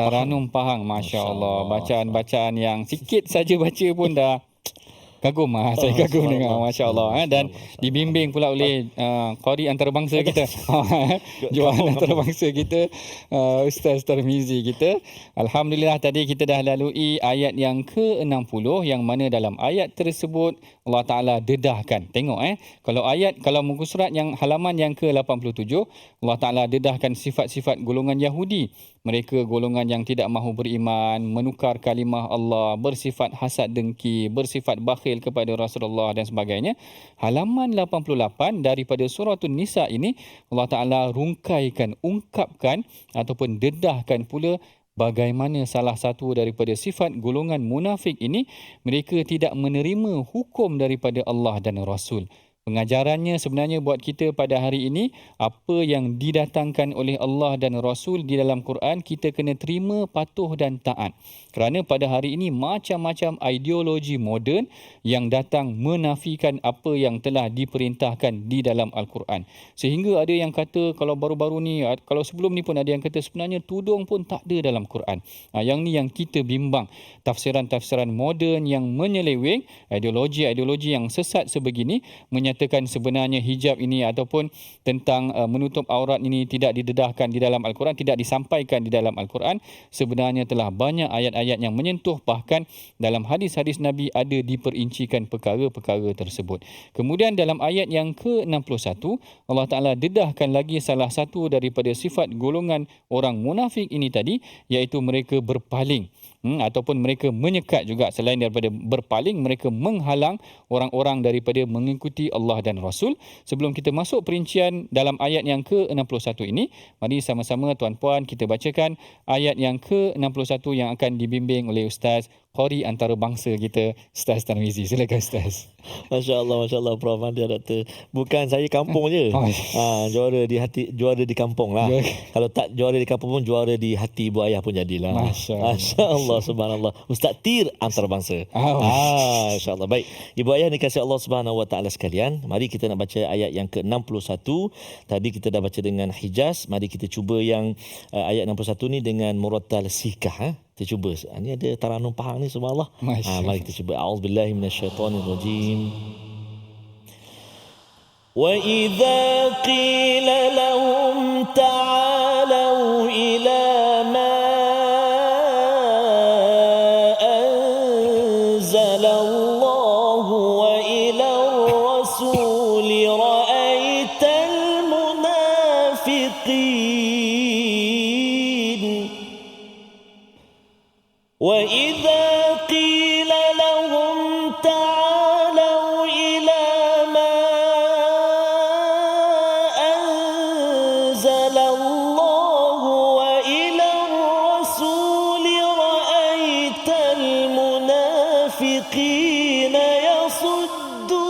Speaker 3: Pahang. Masya-Allah, bacaan-bacaan yang sikit saja baca pun dah kagum. Saya kagum dengar, masya-Allah. Dan dibimbing pula oleh qari antarabangsa kita. Jualan antarabangsa kita, Ustaz Tarmizi kita. Alhamdulillah, tadi kita dah lalui ayat yang ke-60 yang mana dalam ayat tersebut Allah Taala dedahkan. Tengok kalau muka surat yang halaman yang ke-87, Allah Taala dedahkan sifat-sifat golongan Yahudi. Mereka golongan yang tidak mahu beriman, menukar kalimah Allah, bersifat hasad dengki, bersifat bakhil kepada Rasulullah dan sebagainya. Halaman 88 daripada surah An-Nisa ini Allah Taala ungkapkan ataupun dedahkan pula bagaimana salah satu daripada sifat golongan munafik ini, mereka tidak menerima hukum daripada Allah dan Rasul. Pengajarannya sebenarnya buat kita pada hari ini, apa yang didatangkan oleh Allah dan Rasul di dalam Quran, kita kena terima, patuh dan taat. Kerana pada hari ini macam-macam ideologi moden yang datang menafikan apa yang telah diperintahkan di dalam Al-Quran. Sehingga ada yang kata kalau baru-baru ni, kalau sebelum ni pun ada yang kata sebenarnya tudung pun tak ada dalam Quran. Yang ni yang kita bimbang. Tafsiran-tafsiran moden yang menyeleweng, ideologi-ideologi yang sesat sebegini, menyatakan sebenarnya hijab ini ataupun tentang menutup aurat ini tidak didedahkan di dalam Al-Quran, tidak disampaikan di dalam Al-Quran. Sebenarnya telah banyak ayat-ayat yang menyentuh, bahkan dalam hadis-hadis Nabi ada diperincikan perkara-perkara tersebut. Kemudian dalam ayat yang ke-61, Allah Ta'ala dedahkan lagi salah satu daripada sifat golongan orang munafik ini tadi, iaitu mereka berpaling. Ataupun mereka menyekat juga. Selain daripada berpaling, mereka menghalang orang-orang daripada mengikuti Allah dan Rasul. Sebelum kita masuk perincian dalam ayat yang ke-61 ini, mari sama-sama tuan-puan kita bacakan ayat yang ke-61 yang akan dibimbing oleh Ustaz qari antarabangsa kita, Ustaz Tarmizi. Silakan Ustaz.
Speaker 1: Masya Allah Prof. Dia doktor. Bukan saya kampung je. Juara di hati, juara di kampung lah. Kalau tak juara di kampung pun juara di hati ibu ayah pun jadilah. Masya Allah, subhanallah. Ustaz Tir antarabangsa. Insya Allah. Baik. Ibu ayah dikasihi Allah Subhanahu Wa Taala sekalian, mari kita nak baca ayat yang ke-61. Tadi kita dah baca dengan Hijaz. Mari kita cuba yang ayat 61 ni dengan murattal sikah. Kita cuba. Ini ada Taranum Pahang ni, subhanallah. Mari kita cuba. A'udzubillahi minasyaitonirrajim. Wa idza qila lahum ta'alu ila ma anzala Allah wa ila ar-rasul ra'aital munafiqin. وَإِذَا قِيلَ لَهُمْ تَعَالَوْا إِلَى مَا أَنزَلَ اللَّهُ وَإِلَى الرَّسُولِ رَأَيْتَ الْمُنَافِقِينَ يَصُدُّونَ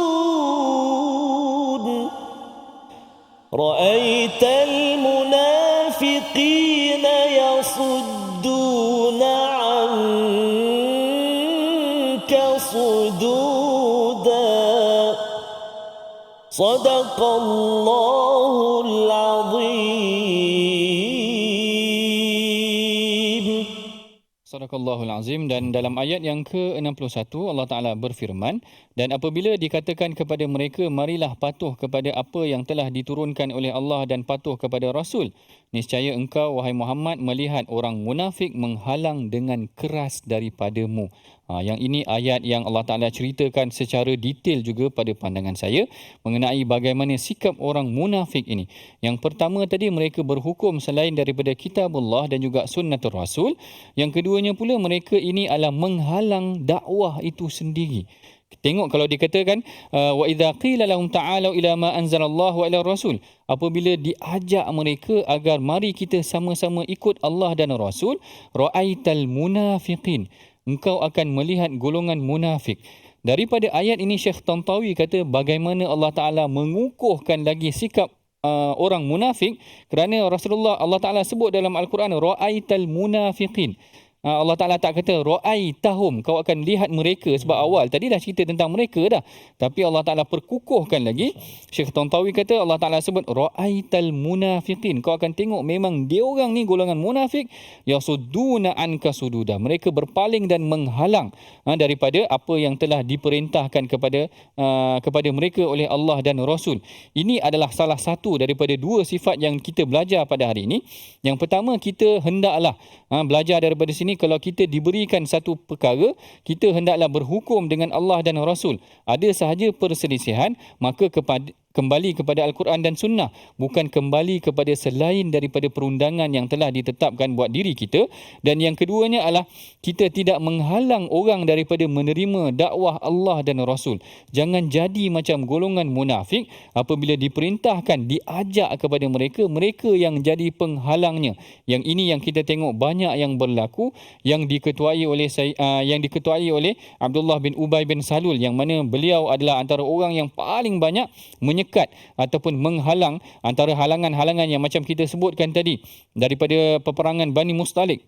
Speaker 1: Sadaqallahul Azim.
Speaker 3: Sadaqallahul Azim. Dan dalam ayat yang ke-61 Allah Ta'ala berfirman, dan apabila dikatakan kepada mereka, marilah patuh kepada apa yang telah diturunkan oleh Allah dan patuh kepada Rasul, niscaya engkau wahai Muhammad melihat orang munafik menghalang dengan keras daripadamu. Yang ini ayat yang Allah Ta'ala ceritakan secara detail juga pada pandangan saya mengenai bagaimana sikap orang munafik ini. Yang pertama tadi, mereka berhukum selain daripada kitabullah dan juga sunnatul Rasul. Yang keduanya pula, mereka ini adalah menghalang dakwah itu sendiri. Tengok kalau dikatakan wa idza qila lahum ta'alu ila ma anzalallahu wa ila rasul, apabila diajak mereka agar mari kita sama-sama ikut Allah dan Rasul, ra'aital munafiqin, engkau akan melihat golongan munafik. Daripada ayat ini Syekh Tantawi kata bagaimana Allah Ta'ala mengukuhkan lagi sikap orang munafik, kerana Rasulullah Allah Ta'ala sebut dalam Al-Quran ra'aital munafiqin. Allah Ta'ala tak kata ra'aitahum, kau akan lihat mereka, sebab awal tadi dah cerita tentang mereka dah. Tapi Allah Ta'ala perkukuhkan lagi. Syekh Tantawi kata Allah Ta'ala sebut ra'aital munafiqin, kau akan tengok memang dia orang ni golongan munafik, yasudduna anka sududa, mereka berpaling dan menghalang daripada apa yang telah diperintahkan kepada mereka oleh Allah dan Rasul. Ini adalah salah satu daripada dua sifat yang kita belajar pada hari ini. Yang pertama, kita hendaklah belajar daripada sini, kalau kita diberikan satu perkara, kita hendaklah berhukum dengan Allah dan Rasul. Ada sahaja perselisihan, maka kembali kepada Al-Quran dan Sunnah, bukan kembali kepada selain daripada perundangan yang telah ditetapkan buat diri kita. Dan yang keduanya adalah kita tidak menghalang orang daripada menerima dakwah Allah dan Rasul. Jangan jadi macam golongan munafik, apabila diperintahkan, diajak kepada mereka, mereka yang jadi penghalangnya. Yang ini yang kita tengok banyak yang berlaku, yang diketuai oleh Abdullah bin Ubay bin Salul, yang mana beliau adalah antara orang yang paling banyak menyekat ataupun menghalang antara halangan-halangan yang macam kita sebutkan tadi daripada peperangan Bani Mustalik,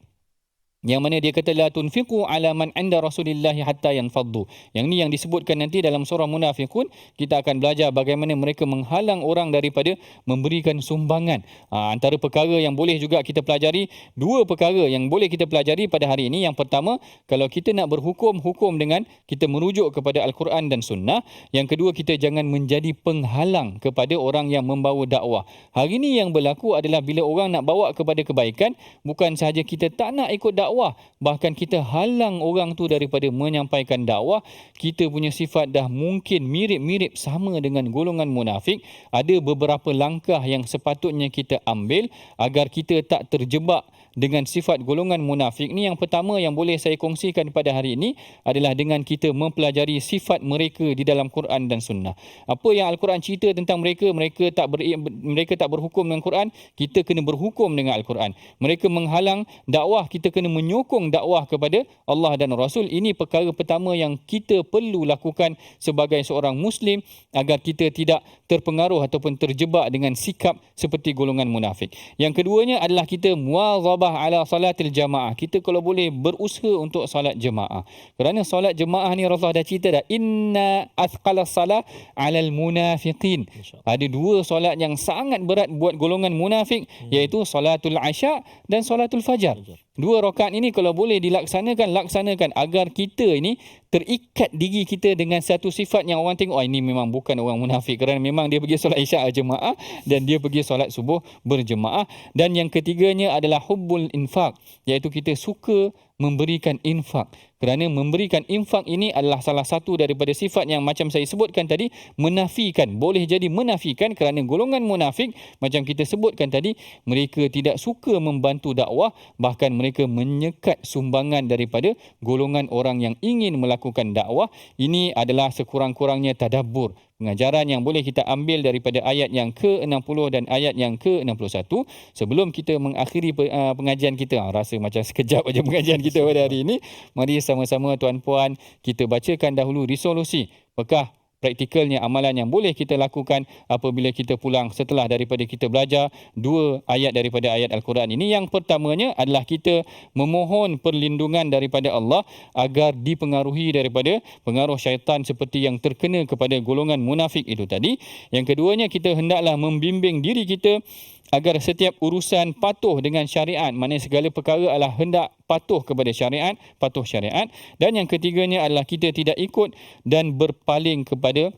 Speaker 3: yang mana dia kata la tunfiqu ala man 'inda Rasulillahi hatta yanfaddu. Yang ni yang disebutkan nanti dalam surah Munafiqun. Kita akan belajar bagaimana mereka menghalang orang daripada memberikan sumbangan. Antara perkara yang boleh juga kita pelajari, dua perkara yang boleh kita pelajari pada hari ini. Yang pertama, kalau kita nak berhukum dengan kita merujuk kepada Al-Quran dan Sunnah. Yang kedua, kita jangan menjadi penghalang kepada orang yang membawa dakwah. Hari ini yang berlaku adalah bila orang nak bawa kepada kebaikan, bukan sahaja kita tak nak ikut dakwah, bahkan kita halang orang tu daripada menyampaikan dakwah. Kita punya sifat dah mungkin mirip-mirip sama dengan golongan munafik. Ada beberapa langkah yang sepatutnya kita ambil agar kita tak terjebak dengan sifat golongan munafik ni. Yang pertama yang boleh saya kongsikan pada hari ini adalah dengan kita mempelajari sifat mereka di dalam Quran dan Sunnah. Apa yang Al-Quran cerita tentang mereka, mereka tak berhukum dengan Quran, kita kena berhukum dengan Al-Quran. Mereka menghalang dakwah, kita kena menyokong dakwah kepada Allah dan Rasul. Ini perkara pertama yang kita perlu lakukan sebagai seorang Muslim agar kita tidak terpengaruh ataupun terjebak dengan sikap seperti golongan munafik. Yang keduanya adalah kita muwazabah ala salatil jamaah. Kita kalau boleh berusaha untuk salat jemaah. Kerana salat jemaah ni Rasulullah dah cerita dah, inna athqalas salah alal munafiqin. Ada dua solat yang sangat berat buat golongan munafik, iaitu salatul asya dan salatul fajar. Dua rakaat ini kalau boleh laksanakan agar kita ini terikat diri kita dengan satu sifat yang orang tengok, ini memang bukan orang munafik, kerana memang dia pergi solat isyak jemaah dan dia pergi solat subuh berjemaah. Dan yang ketiganya adalah hubbul infak, iaitu kita suka memberikan infak. Kerana memberikan infak ini adalah salah satu daripada sifat yang macam saya sebutkan tadi, menafikan. Boleh jadi menafikan kerana golongan munafik macam kita sebutkan tadi, mereka tidak suka membantu dakwah, bahkan mereka menyekat sumbangan daripada golongan orang yang ingin melakukan dakwah. Ini adalah sekurang-kurangnya tadabbur, pengajaran yang boleh kita ambil daripada ayat yang ke-60 dan ayat yang ke-61. Sebelum kita mengakhiri pengajian kita, rasa macam sekejap aja pengajian kita pada hari ini, mari sama-sama tuan-puan kita bacakan dahulu resolusi. Apakah praktikalnya amalan yang boleh kita lakukan apabila kita pulang setelah daripada kita belajar 2 ayat daripada ayat Al-Quran ini. Yang pertamanya adalah kita memohon perlindungan daripada Allah agar dipengaruhi daripada pengaruh syaitan seperti yang terkena kepada golongan munafik itu tadi. Yang keduanya, kita hendaklah membimbing diri kita agar setiap urusan patuh dengan syariat, maknanya segala perkara adalah hendak patuh kepada syariat, patuh syariat. Dan yang ketiganya adalah kita tidak ikut dan berpaling kepada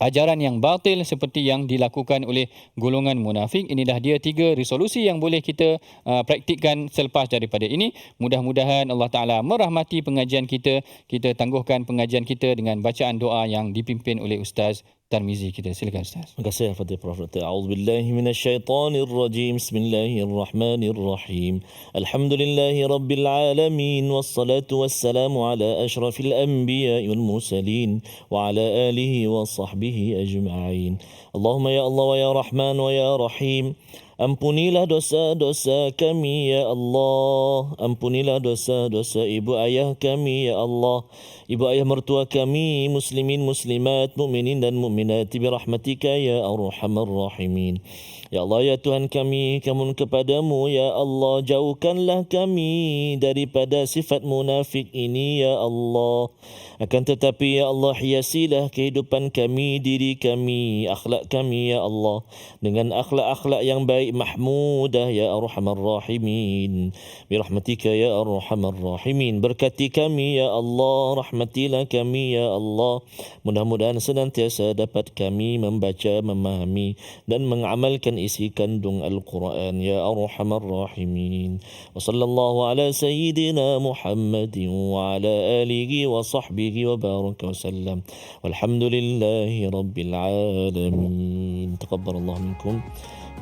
Speaker 3: ajaran yang batil seperti yang dilakukan oleh golongan munafik. Inilah dia 3 resolusi yang boleh kita praktikkan selepas daripada ini. Mudah-mudahan Allah Ta'ala merahmati pengajian kita. Kita tangguhkan pengajian kita dengan bacaan doa yang dipimpin oleh Ustaz Tarmizi kita. Silakan Ustaz.
Speaker 1: Terima kasih kepada Prof. Dr. A'udzubillahi minasyaitonirrajim. Bismillahirrahmanirrahim. Alhamdulillahi rabbil alamin wassalatu wassalamu ala asyrafil anbiya'i wal mursalin wa ala alihi wa sahbihi ajma'in. Allahumma ya Allah wa ya Rahman wa ya Rahim. Ampunilah dosa-dosa kami ya Allah. Ampunilah dosa-dosa ibu ayah kami ya Allah. Ibu ayah mertua kami, muslimin, muslimat, mukminin dan mukminat, bi rahmatika ya arhamar rahimin. Ya Allah, ya Tuhan kami, kamun kepadamu ya Allah, jauhkanlah kami daripada sifat munafik ini ya Allah. Akan tetapi ya Allah, hiasilah kehidupan kami, diri kami, akhlak kami ya Allah, dengan akhlak-akhlak yang baik mahmudah ya arhamar rahimin. Birahmatika ya arhamar rahimin. Berkati kami ya Allah, rahmatilah kami ya Allah. Mudah-mudahan senantiasa dapat kami membaca, memahami dan mengamalkan isi kandung Al-Quran ya arhamar rahimin. Wa sallallahu ala sayyidina Muhammadin wa ala alihi wa sahbihi wa baraka wa sallam. Walhamdulillahi rabbil alamin. Taqabbalallahu minkum.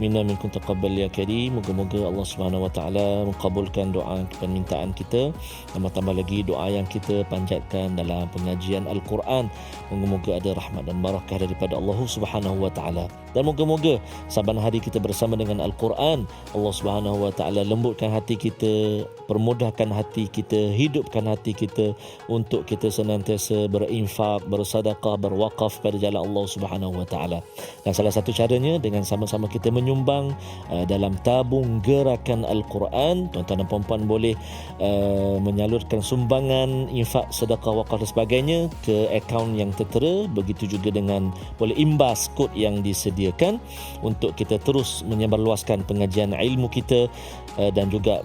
Speaker 1: Minna minkum taqabbal ya karim. Moga-moga Allah Subhanahu wa taala mengabulkan doa permintaan kita, tambah-tambah lagi doa yang kita panjatkan dalam pengajian Al-Quran. Moga-moga ada rahmat dan barakah daripada Allah Subhanahu wa taala. Dan moga-moga saban hari kita bersama dengan Al-Quran, Allah Subhanahu wa taala lembutkan hati kita, permudahkan hati kita, hidupkan hati kita untuk kita senantiasa berinfak, bersedekah, berwakaf pada jalan Allah Subhanahu wa taala. Dan salah satu caranya dengan sama-sama kita menyumbang dalam tabung gerakan Al-Quran. Tuan-tuan dan puan-puan boleh menyalurkan sumbangan, infak, sedekah, wakaf dan sebagainya ke akaun yang tertera. Begitu juga dengan boleh imbas kod yang disediakan untuk kita terus menyebarluaskan pengajian ilmu kita dan juga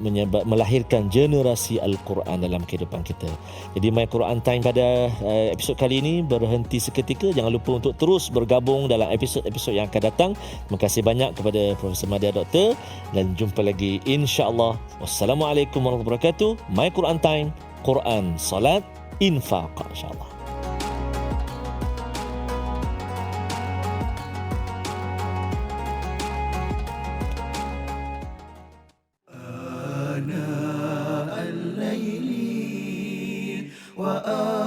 Speaker 1: melahirkan generasi Al-Quran dalam kehidupan kita. Jadi My Quran Time pada episod kali ini berhenti seketika. Jangan lupa untuk terus bergabung dalam episod-episod yang akan datang. Terima kasih banyak kepada Profesor Madya Doktor dan jumpa lagi insya-Allah. Wassalamualaikum warahmatullahi wabarakatuh. My Quran Time, Quran, salat, infaq insya-Allah.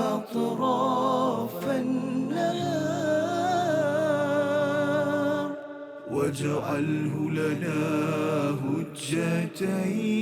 Speaker 2: وأطراف النهار واجعله لنا هجتين